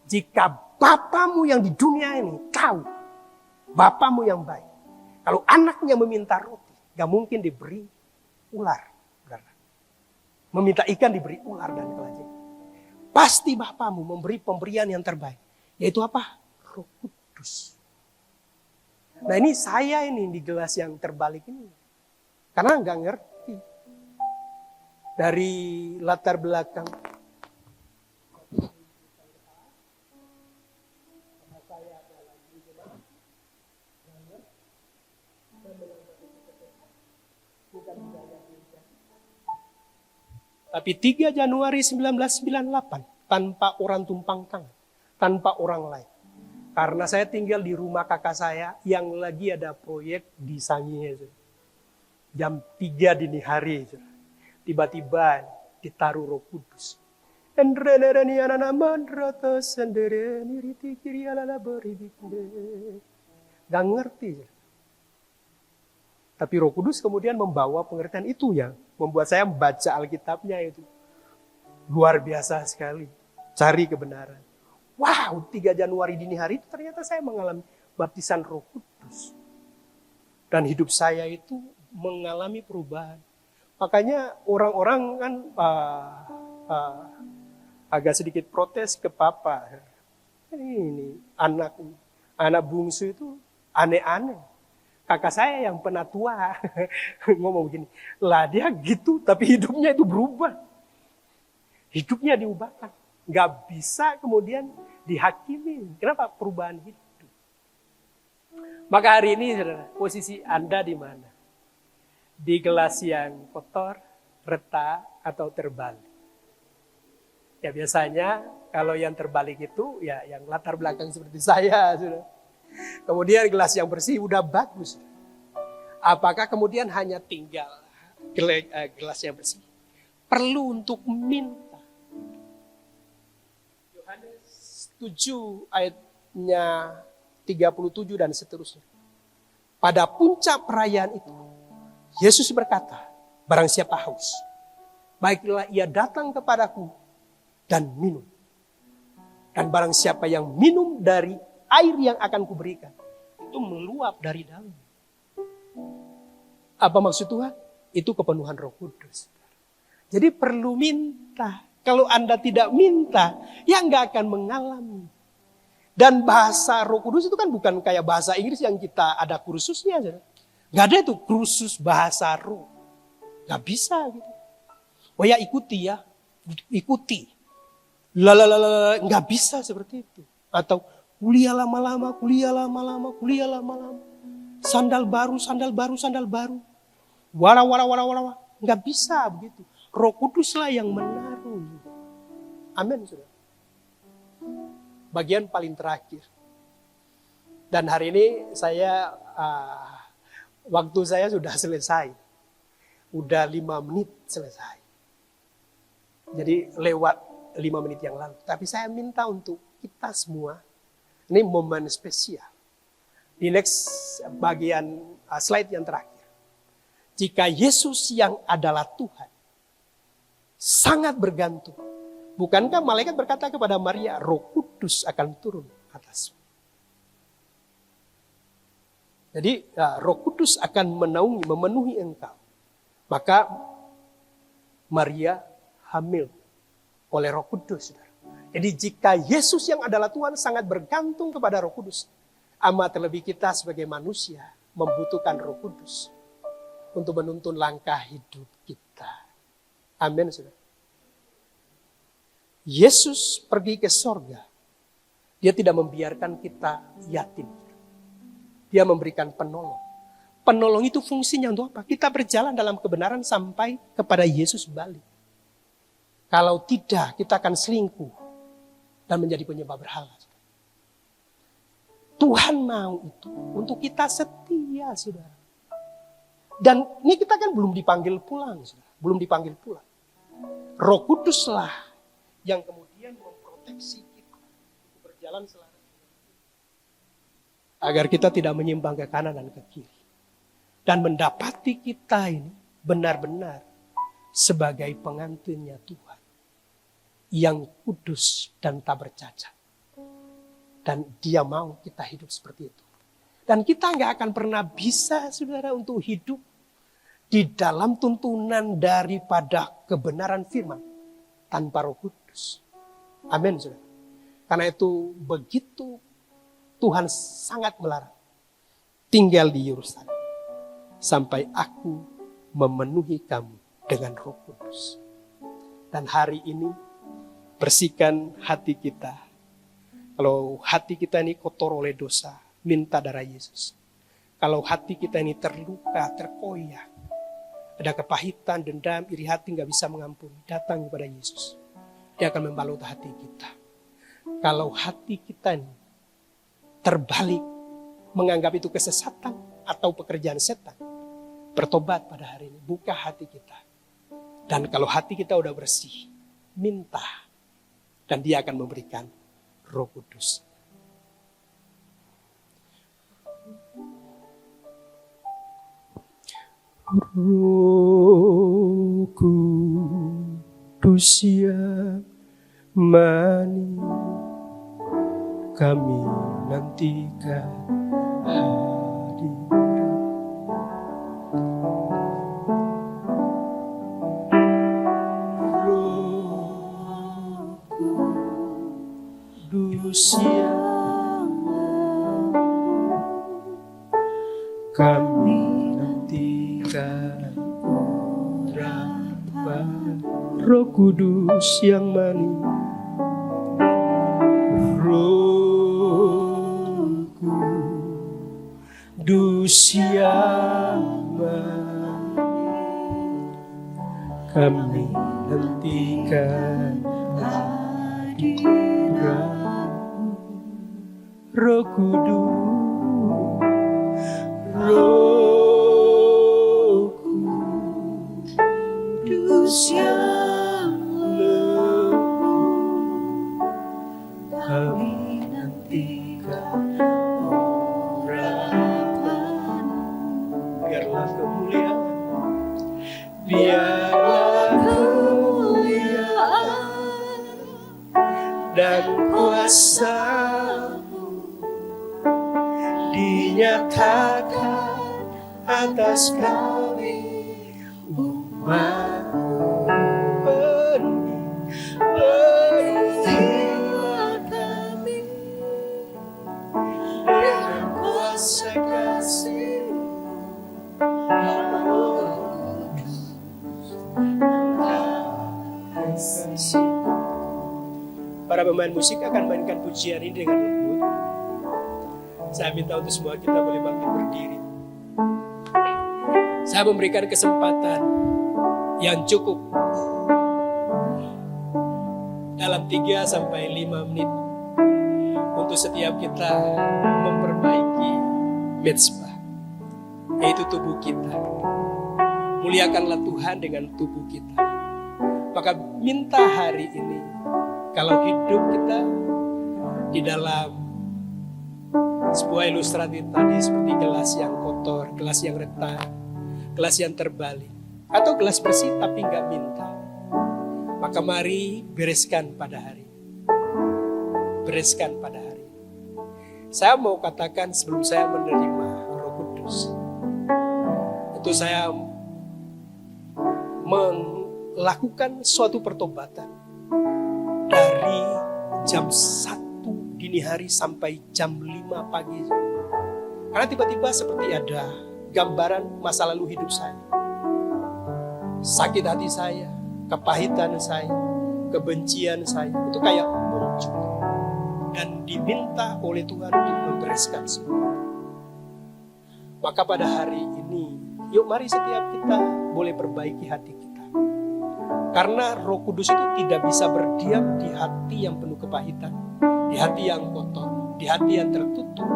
Jika Bapamu yang di dunia ini tahu, Bapamu yang baik, kalau anaknya meminta roti, gak mungkin diberi ular. Meminta ikan diberi ular dan kelajengking. Pasti Bapamu memberi pemberian yang terbaik. Yaitu apa? Roh Kudus. Nah ini saya ini di gelas yang terbalik ini. Karena gak ngerti. Dari latar belakang. Tapi 3 Januari 1998 tanpa orang tumpang tangan, tanpa orang lain. Karena saya tinggal di rumah kakak saya yang lagi ada proyek di Sangihe. Jam 3 dini hari. Tiba-tiba ditaruh Roh Kudus. Gak ngerti. Tapi Roh Kudus kemudian membawa pengertian itu yang membuat saya membaca Alkitabnya itu. Luar biasa sekali. Cari kebenaran. Wow, 3 Januari dini hari itu ternyata saya mengalami baptisan Roh Kudus. Dan hidup saya itu mengalami perubahan. Makanya orang-orang kan agak sedikit protes ke papa. Ini anak bungsu itu aneh-aneh. Kakak saya yang penatua ngomong begini, lah dia gitu tapi hidupnya itu berubah. Hidupnya diubahkan. Gak bisa kemudian dihakimi. Kenapa? Perubahan hidup. Maka hari ini saudara, posisi Anda di mana? Di gelas yang kotor, retak, atau terbalik? Ya biasanya kalau yang terbalik itu ya yang latar belakang seperti saya. Saudara. Kemudian gelas yang bersih udah bagus. Apakah kemudian hanya tinggal gelas yang bersih? Perlu untuk minta. Yohanes 7 ayatnya 37 dan seterusnya. Pada puncak perayaan itu, Yesus berkata, barang siapa haus, baiklah ia datang kepadaku dan minum. Dan barang siapa yang minum dari air yang akan kuberikan, itu meluap dari dalam. Apa maksud Tuhan? Itu kepenuhan Roh Kudus. Jadi perlu minta. Kalau Anda tidak minta, ya nggak akan mengalami. Dan bahasa Roh Kudus itu kan bukan kayak bahasa Inggris yang kita ada kursusnya. Nggak ada itu kursus bahasa Roh. Nggak bisa gitu. Oh ya ikuti ya. Ikuti. Nggak bisa seperti itu. Atau kuliah lama-lama. Sandal baru. Wara. Nggak bisa begitu. Roh Kuduslah yang menaruh. Amin, saudara. Bagian paling terakhir. Dan hari ini saya, waktu saya sudah selesai. Udah 5 menit selesai. Jadi lewat 5 menit yang lalu. Tapi saya minta untuk kita semua, ini momen spesial. Di next bagian slide yang terakhir. Jika Yesus yang adalah Tuhan, sangat bergantung. Bukankah malaikat berkata kepada Maria, Roh Kudus akan turun atasmu. Jadi Roh Kudus akan memenuhi engkau. Maka Maria hamil oleh Roh Kudus. Jadi jika Yesus yang adalah Tuhan sangat bergantung kepada Roh Kudus, amat terlebih kita sebagai manusia membutuhkan Roh Kudus untuk menuntun langkah hidup kita. Amin, saudara. Yesus pergi ke sorga. Dia tidak membiarkan kita yatim. Dia memberikan penolong. Penolong itu fungsinya untuk apa? Kita berjalan dalam kebenaran sampai kepada Yesus balik. Kalau tidak, kita akan selingkuh dan menjadi penyembah berhala. Tuhan mau itu untuk kita setia, saudara. Dan ini kita kan belum dipanggil pulang, saudara. Belum dipanggil pulang. Roh Kuduslah yang kemudian memproteksi kita untuk berjalan selaras agar kita tidak menyimpang ke kanan dan ke kiri. Dan mendapati kita ini benar-benar sebagai pengantinnya Tuhan yang kudus dan tak bercacat. Dan dia mau kita hidup seperti itu. Dan kita nggak akan pernah bisa, saudara, untuk hidup di dalam tuntunan daripada kebenaran firman tanpa Roh Kudus. Amin, saudara. Karena itu begitu Tuhan sangat melarang tinggal di Yerusalem sampai aku memenuhi kamu dengan Roh Kudus. Dan hari ini bersihkan hati kita. Kalau hati kita ini kotor oleh dosa, minta darah Yesus. Kalau hati kita ini terluka, terkoyak, ada kepahitan, dendam, iri hati gak bisa mengampuni, datang kepada Yesus. Dia akan membalut hati kita. Kalau hati kita ini terbalik, menganggap itu kesesatan atau pekerjaan setan, bertobat pada hari ini, buka hati kita. Dan kalau hati kita udah bersih, minta. Dan dia akan memberikan Roh Kudus. Roh Kudus yang manis, kami nantikan hadirat. Roh Kudus yang kami nantikan urapan. Roh Kudus yang manis, Roh Kudus yang manis, kami nantikan hadirat. Roh Kudus, Roh Kudus yang lembut, kami nantikan urapan. Biarlah kemuliaan, biarlah kemuliaan dan kuasa-Mu dinyatakan atas kami umat-Mu. Penuhilah kami dengan kuasa kasih-Mu, Roh Kudus. Para pemain musik akan mainkan pujian ini dengan lembut. Saya minta untuk semua kita boleh bangkit berdiri. Saya memberikan kesempatan yang cukup dalam 3 sampai 5 menit untuk setiap kita memperbaiki mezbah, yaitu tubuh kita. Muliakanlah Tuhan dengan tubuh kita. Maka minta hari ini, kalau hidup kita di dalam sebuah ilustrasi tadi seperti gelas yang kotor, gelas yang retak, gelas yang terbalik, atau gelas bersih tapi nggak minta, maka mari bereskan pada hari. Bereskan pada hari. Saya mau katakan sebelum saya menerima Roh Kudus, itu saya melakukan suatu pertobatan dari jam 1 dini hari sampai jam 5 pagi. Karena tiba-tiba seperti ada gambaran masa lalu hidup saya. Sakit hati saya, kepahitan saya, kebencian saya, itu kayak muncul. Dan diminta oleh Tuhan untuk membereskan semua. Maka pada hari ini, yuk mari setiap kita boleh perbaiki hati kita. Karena Roh Kudus itu tidak bisa berdiam di hati yang penuh kepahitan, di hati yang kotor, di hati yang tertutup.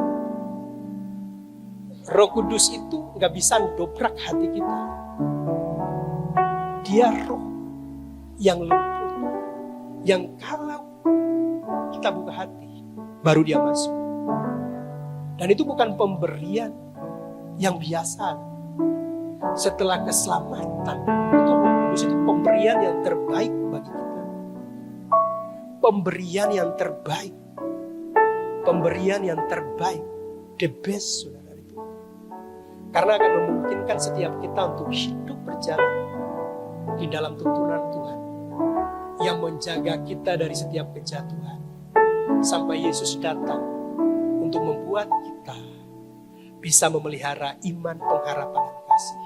Roh Kudus itu gak bisa dobrak hati kita. Dia roh yang lembut, yang kalau kita buka hati, baru dia masuk. Dan itu bukan pemberian yang biasa. Setelah keselamatan, itu Roh Kudus itu pemberian yang terbaik bagi kita. Pemberian yang terbaik. Pemberian yang terbaik. The best, saudara itu. Karena akan memungkinkan setiap kita untuk hidup berjalan di dalam tuntunan Tuhan. Yang menjaga kita dari setiap kejatuhan. Sampai Yesus datang untuk membuat kita bisa memelihara iman, pengharapan, dan kasih.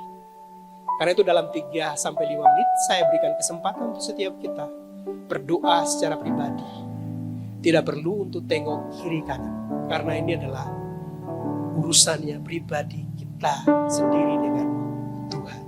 Karena itu dalam 3 sampai 5 menit saya berikan kesempatan untuk setiap kita berdoa secara pribadi. Tidak perlu untuk tengok kiri kanan. Karena ini adalah urusannya pribadi kita sendiri dengan Tuhan.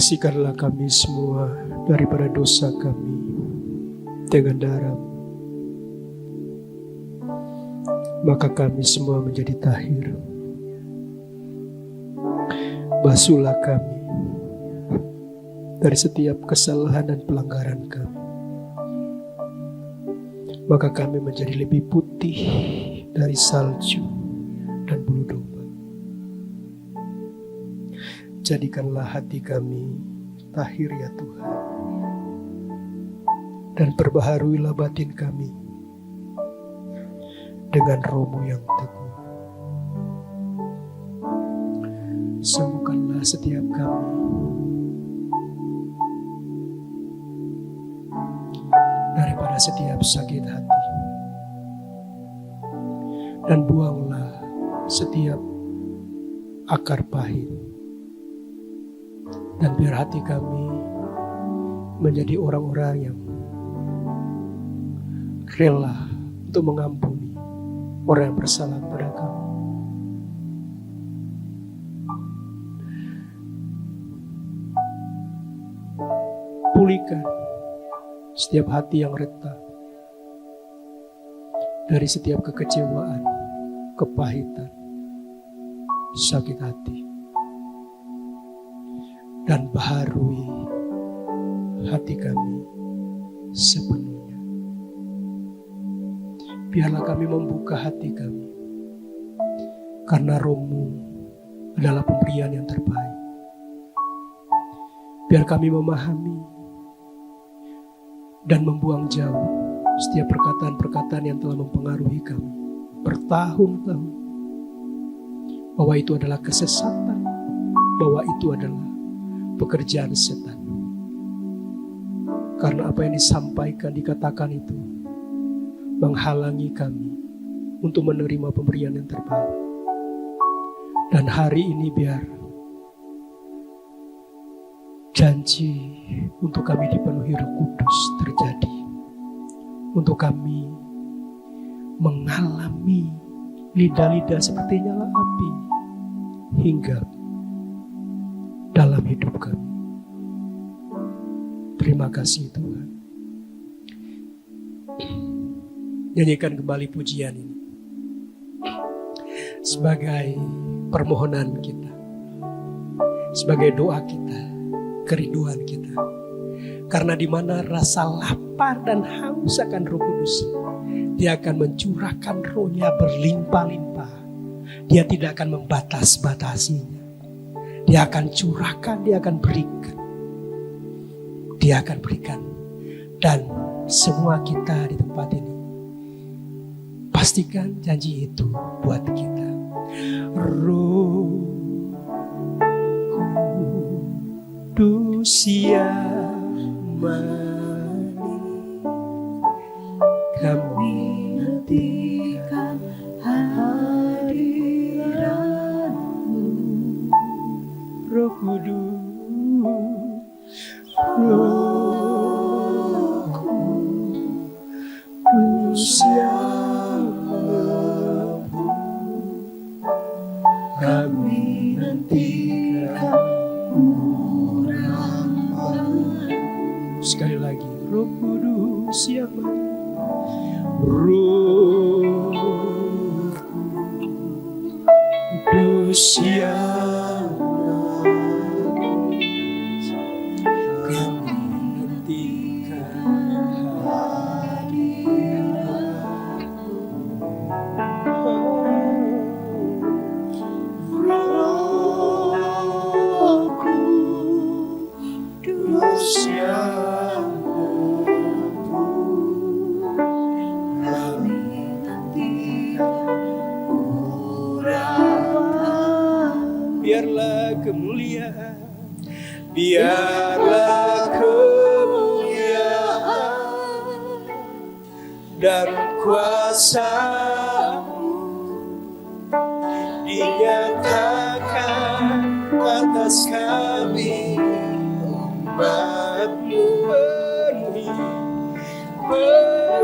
bersihkanlah kami semua daripada dosa kami dengan darah, maka kami semua menjadi tahir. Basuhlah kami dari setiap kesalahan dan pelanggaran kami, maka kami menjadi lebih putih dari salju dan bulu domba. Jadikanlah hati kami tahir ya Tuhan, dan perbaharuilah batin kami dengan Roh-Mu yang teguh. Sembuhkanlah setiap kami daripada setiap sakit hati, dan buanglah setiap akar pahit, dan biar hati kami menjadi orang-orang yang rela untuk mengampuni orang yang bersalah kepada kami. Pulihkan setiap hati yang retak dari setiap kekecewaan, kepahitan, sakit hati, dan baharui hati kami sepenuhnya. Biarlah kami membuka hati kami, karena Roh-Mu adalah pemberian yang terbaik. Biar kami memahami dan membuang jauh setiap perkataan-perkataan yang telah mempengaruhi kami bertahun-tahun, bahwa itu adalah kesesatan, bahwa itu adalah pekerjaan setan. Karena apa yang disampaikan, dikatakan itu menghalangi kami untuk menerima pemberian yang terbaik. Dan hari ini biar janji untuk kami dipenuhi Roh Kudus terjadi, untuk kami mengalami lidah-lidah seperti nyala api hingga dalam hidup kami. Terima kasih Tuhan. Nyanyikan kembali pujian ini sebagai permohonan kita, sebagai doa kita, kerinduan kita. Karena di mana rasa lapar dan haus akan Roh Kudus, Dia akan mencurahkan Roh-Nya berlimpah-limpah. Dia tidak akan membatas-batasinya. Dia akan curahkan, Dia akan berikan. Dia akan berikan. Dan semua kita di tempat ini, pastikan janji itu buat kita. Roh Kudus yang kami nantikan hadirat-Mu. Roh Kudus, Roh Kudus yang kami nantikan. Sekali lagi, Roh Kudus yang Roh Kudus yang kami nantikan Roh Kudus yang biarlah kemuliaan, biarlah kemuliaan dan kuasa-Mu dinyatakan atas kami, umat-Mu.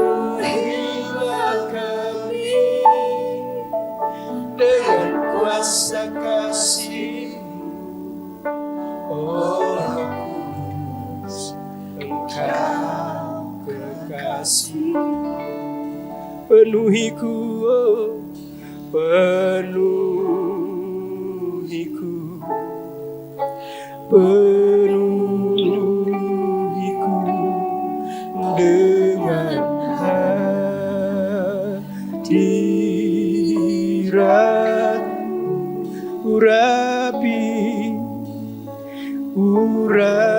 Penuhilah kami dengan kuasa kasih-Mu, oh penuhiku, oh, penuhiku, penuhiku dengan hadirat, urapiku, urapiku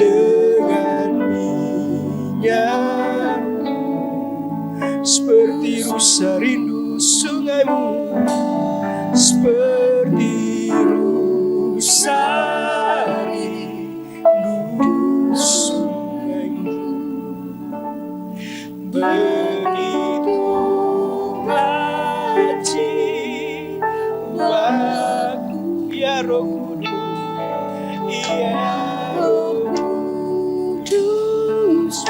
dengan minyak, seperti rusa rindu sungaimu, seperti rusa rindu sungaimu. Begitulah jiwaku, ya Roh Kudus, ya Roh Kudus,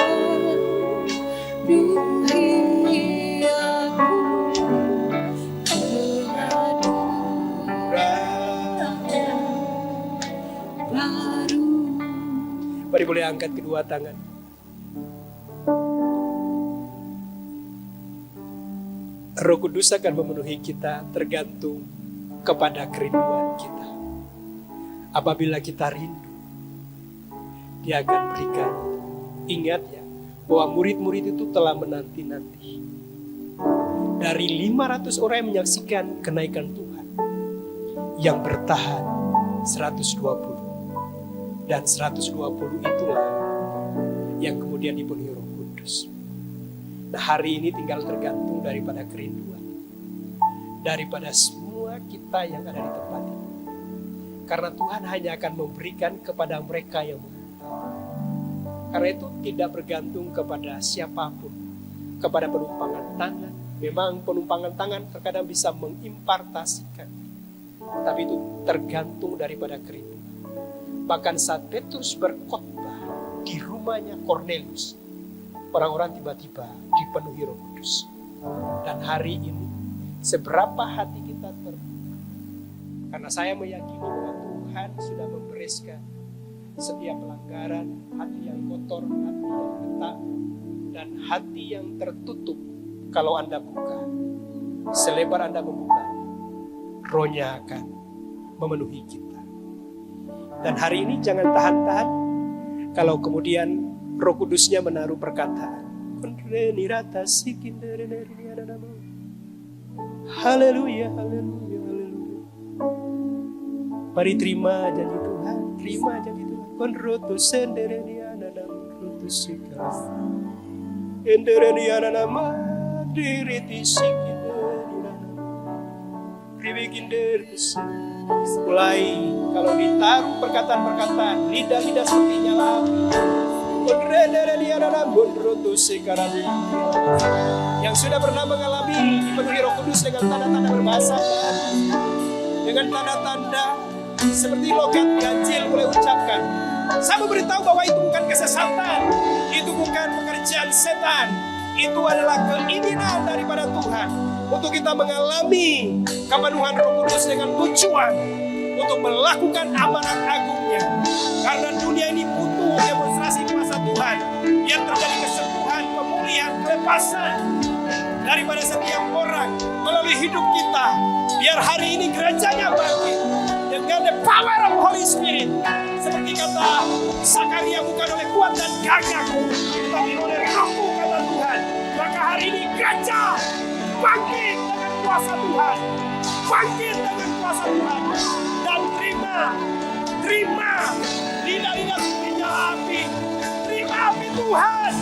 penuhi aku dengan baru. Mari boleh angkat kedua tangan. Roh Kudus akan memenuhi kita tergantung kepada kerinduan kita. Apabila kita rindu, Dia akan berikan. Ingat ya, bahwa murid-murid itu telah menanti-nanti. Dari 500 orang yang menyaksikan kenaikan Tuhan, yang bertahan 120. Dan 120 itulah yang kemudian dipenuhi Roh Kudus. Nah, hari ini tinggal tergantung daripada kerinduan, daripada semua kita yang ada di tempat ini. Karena Tuhan hanya akan memberikan kepada mereka yang meminta. Karena itu tidak bergantung kepada siapapun, kepada penumpangan tangan. Memang penumpangan tangan terkadang bisa mengimpartasikan, tapi itu tergantung daripada kerinduan. Bahkan saat Petrus berkhotbah di rumahnya Kornelius, orang-orang tiba-tiba dipenuhi Roh Kudus. Dan hari ini, seberapa hati kita terbuka. Karena saya meyakini bahwa Tuhan sudah membereskan setiap pelanggaran, hati yang kotor, hati yang retak, dan hati yang tertutup. Kalau Anda buka, selebar Anda membuka, Roh-Nya akan memenuhi kita. Dan hari ini jangan tahan-tahan. Kalau kemudian Roh Kudusnya menaruh perkataan, haleluya, haleluya, haleluya. Mari terima janji Tuhan, terima janji Tuhan. Konroto sendereniana nam rutusika, endereniana nama diriti sikideniana, ribikinder tese. Mulai kalau ditaruh perkataan-perkataan, lidah-lidah seperti nyala api. Yang sudah pernah mengalami dipenuhi Roh Kudus dengan tanda-tanda berbahasa, dengan tanda-tanda seperti logat ganjil mulai ucapkan. Saya memberitahu bahwa itu bukan kesesatan, itu bukan pekerjaan setan, itu adalah keinginan daripada Tuhan untuk kita mengalami kepenuhan Roh Kudus dengan tujuan untuk melakukan amanat agungnya. Karena dunia ini butuh demonstrasi kuasa Tuhan, biar terjadi kesembuhan, pemulihan, kelepasan daripada setiap orang melalui hidup kita. Biar hari ini gerejanya bangkit dengan the power of Holy Spirit. Seperti kata Zakaria, bukan oleh kuat dan gagahku, tetapi oleh Rohku, kata Tuhan. Maka hari ini gereja bangkit dengan kuasa Tuhan, bangkit dengan kuasa Tuhan, dan terima lidah-lidah seperti nyala api, terima api Tuhan.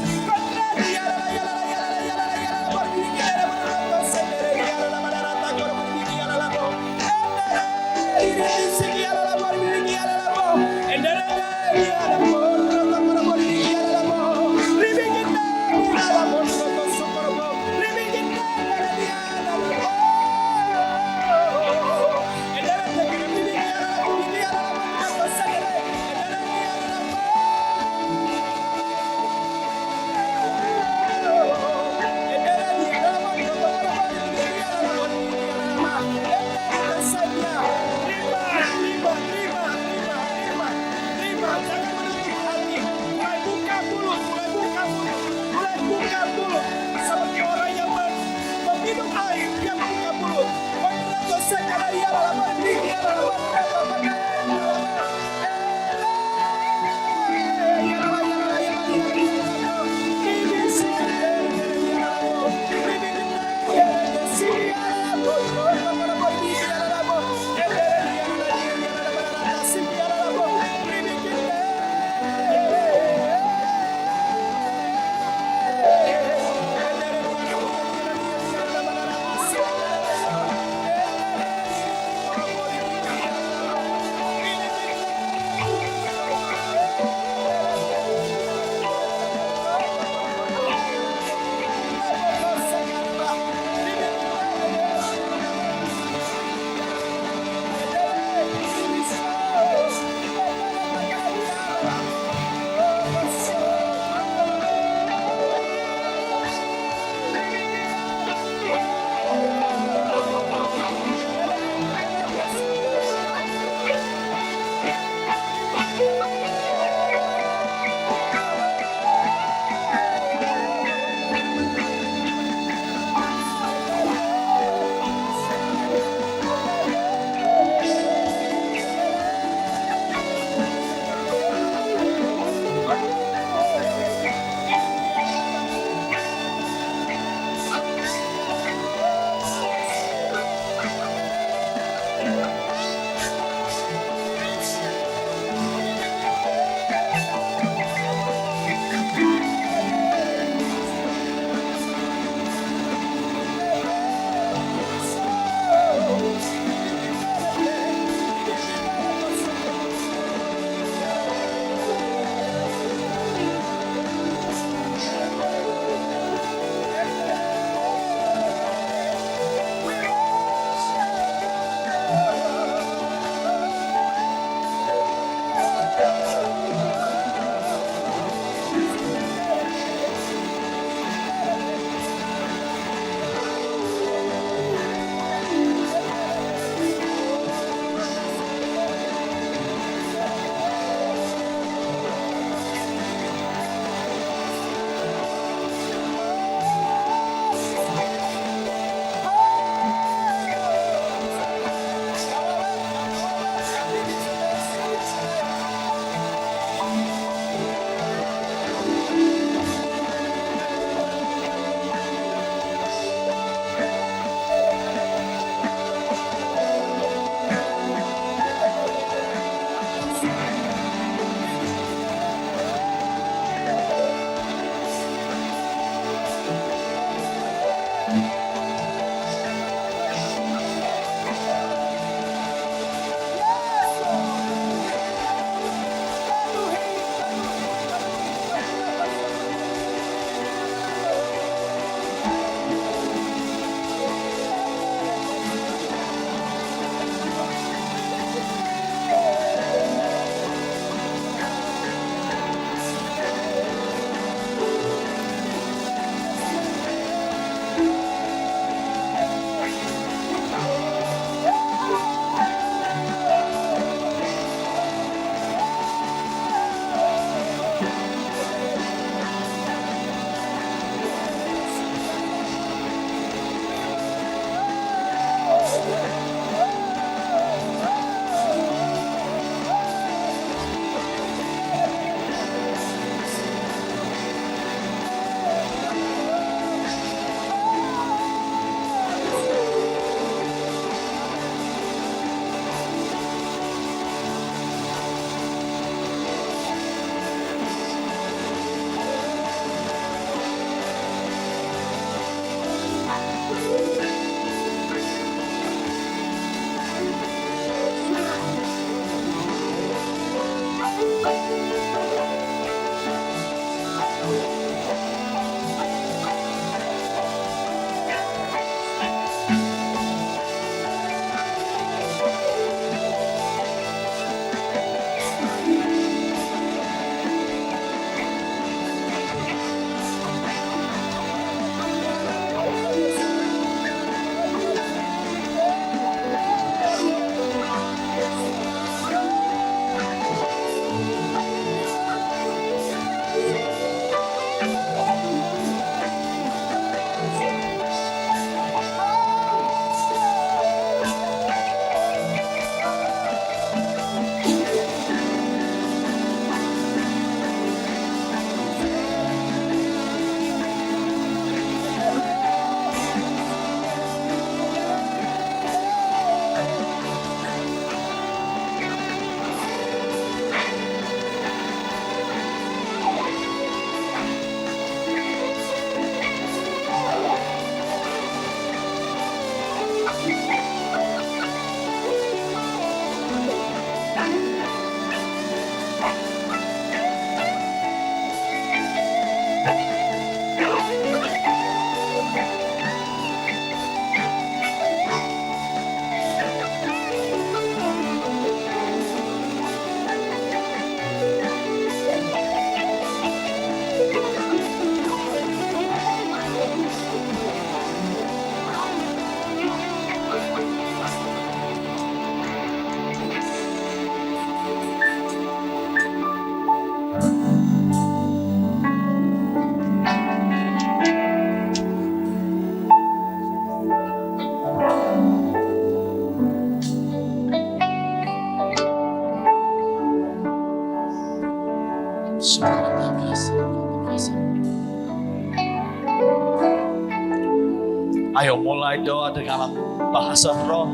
Ayo mulai doa dengan bahasa roh.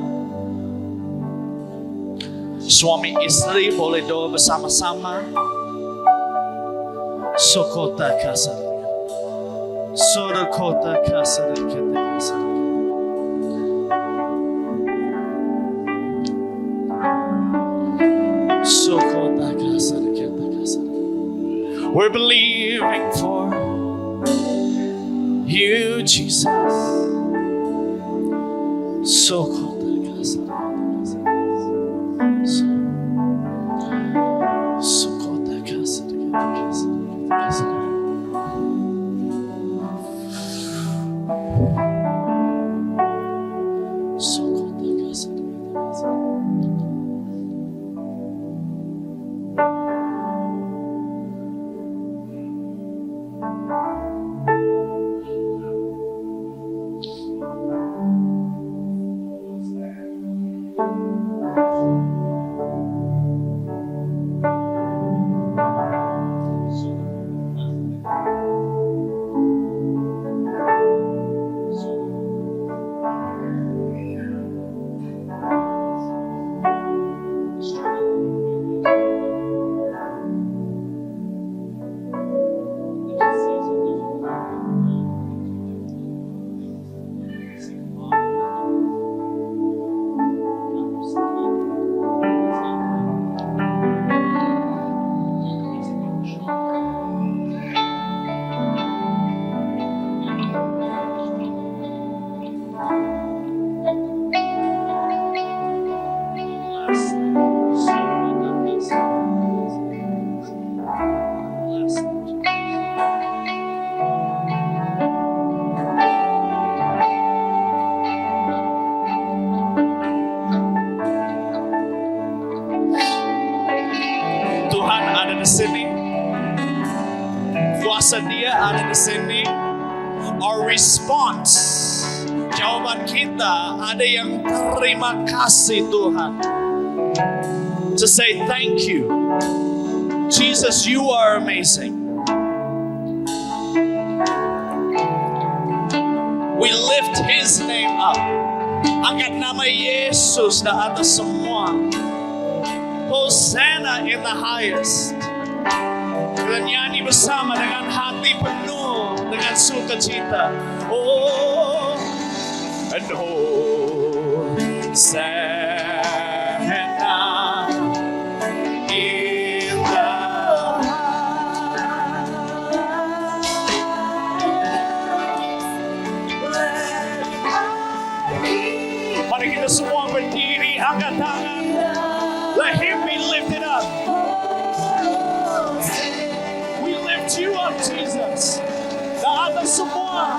Suami istri boleh doa bersama-sama. Sokota kasar. Sokota kasar. Sokota kasar. We're believing for you, Jesus. Sokota kasar. Sokota kasar. Sokota kasar. Tuhan ada di sini. Kuasa Dia ada di sini. Our response, jawaban kita ada yang terima kasih Tuhan. To say thank you. Jesus, you are amazing. We lift His name up. Angkat nama Yesus di atas semua. Hosanna in the highest. Kita nyanyi bersama dengan hati penuh dengan sukacita. Oh, and Hosanna in the Mari kita semua berdiri, angkat tangan. Let Him be lifted up. We lift you up, Jesus. Di atas semua.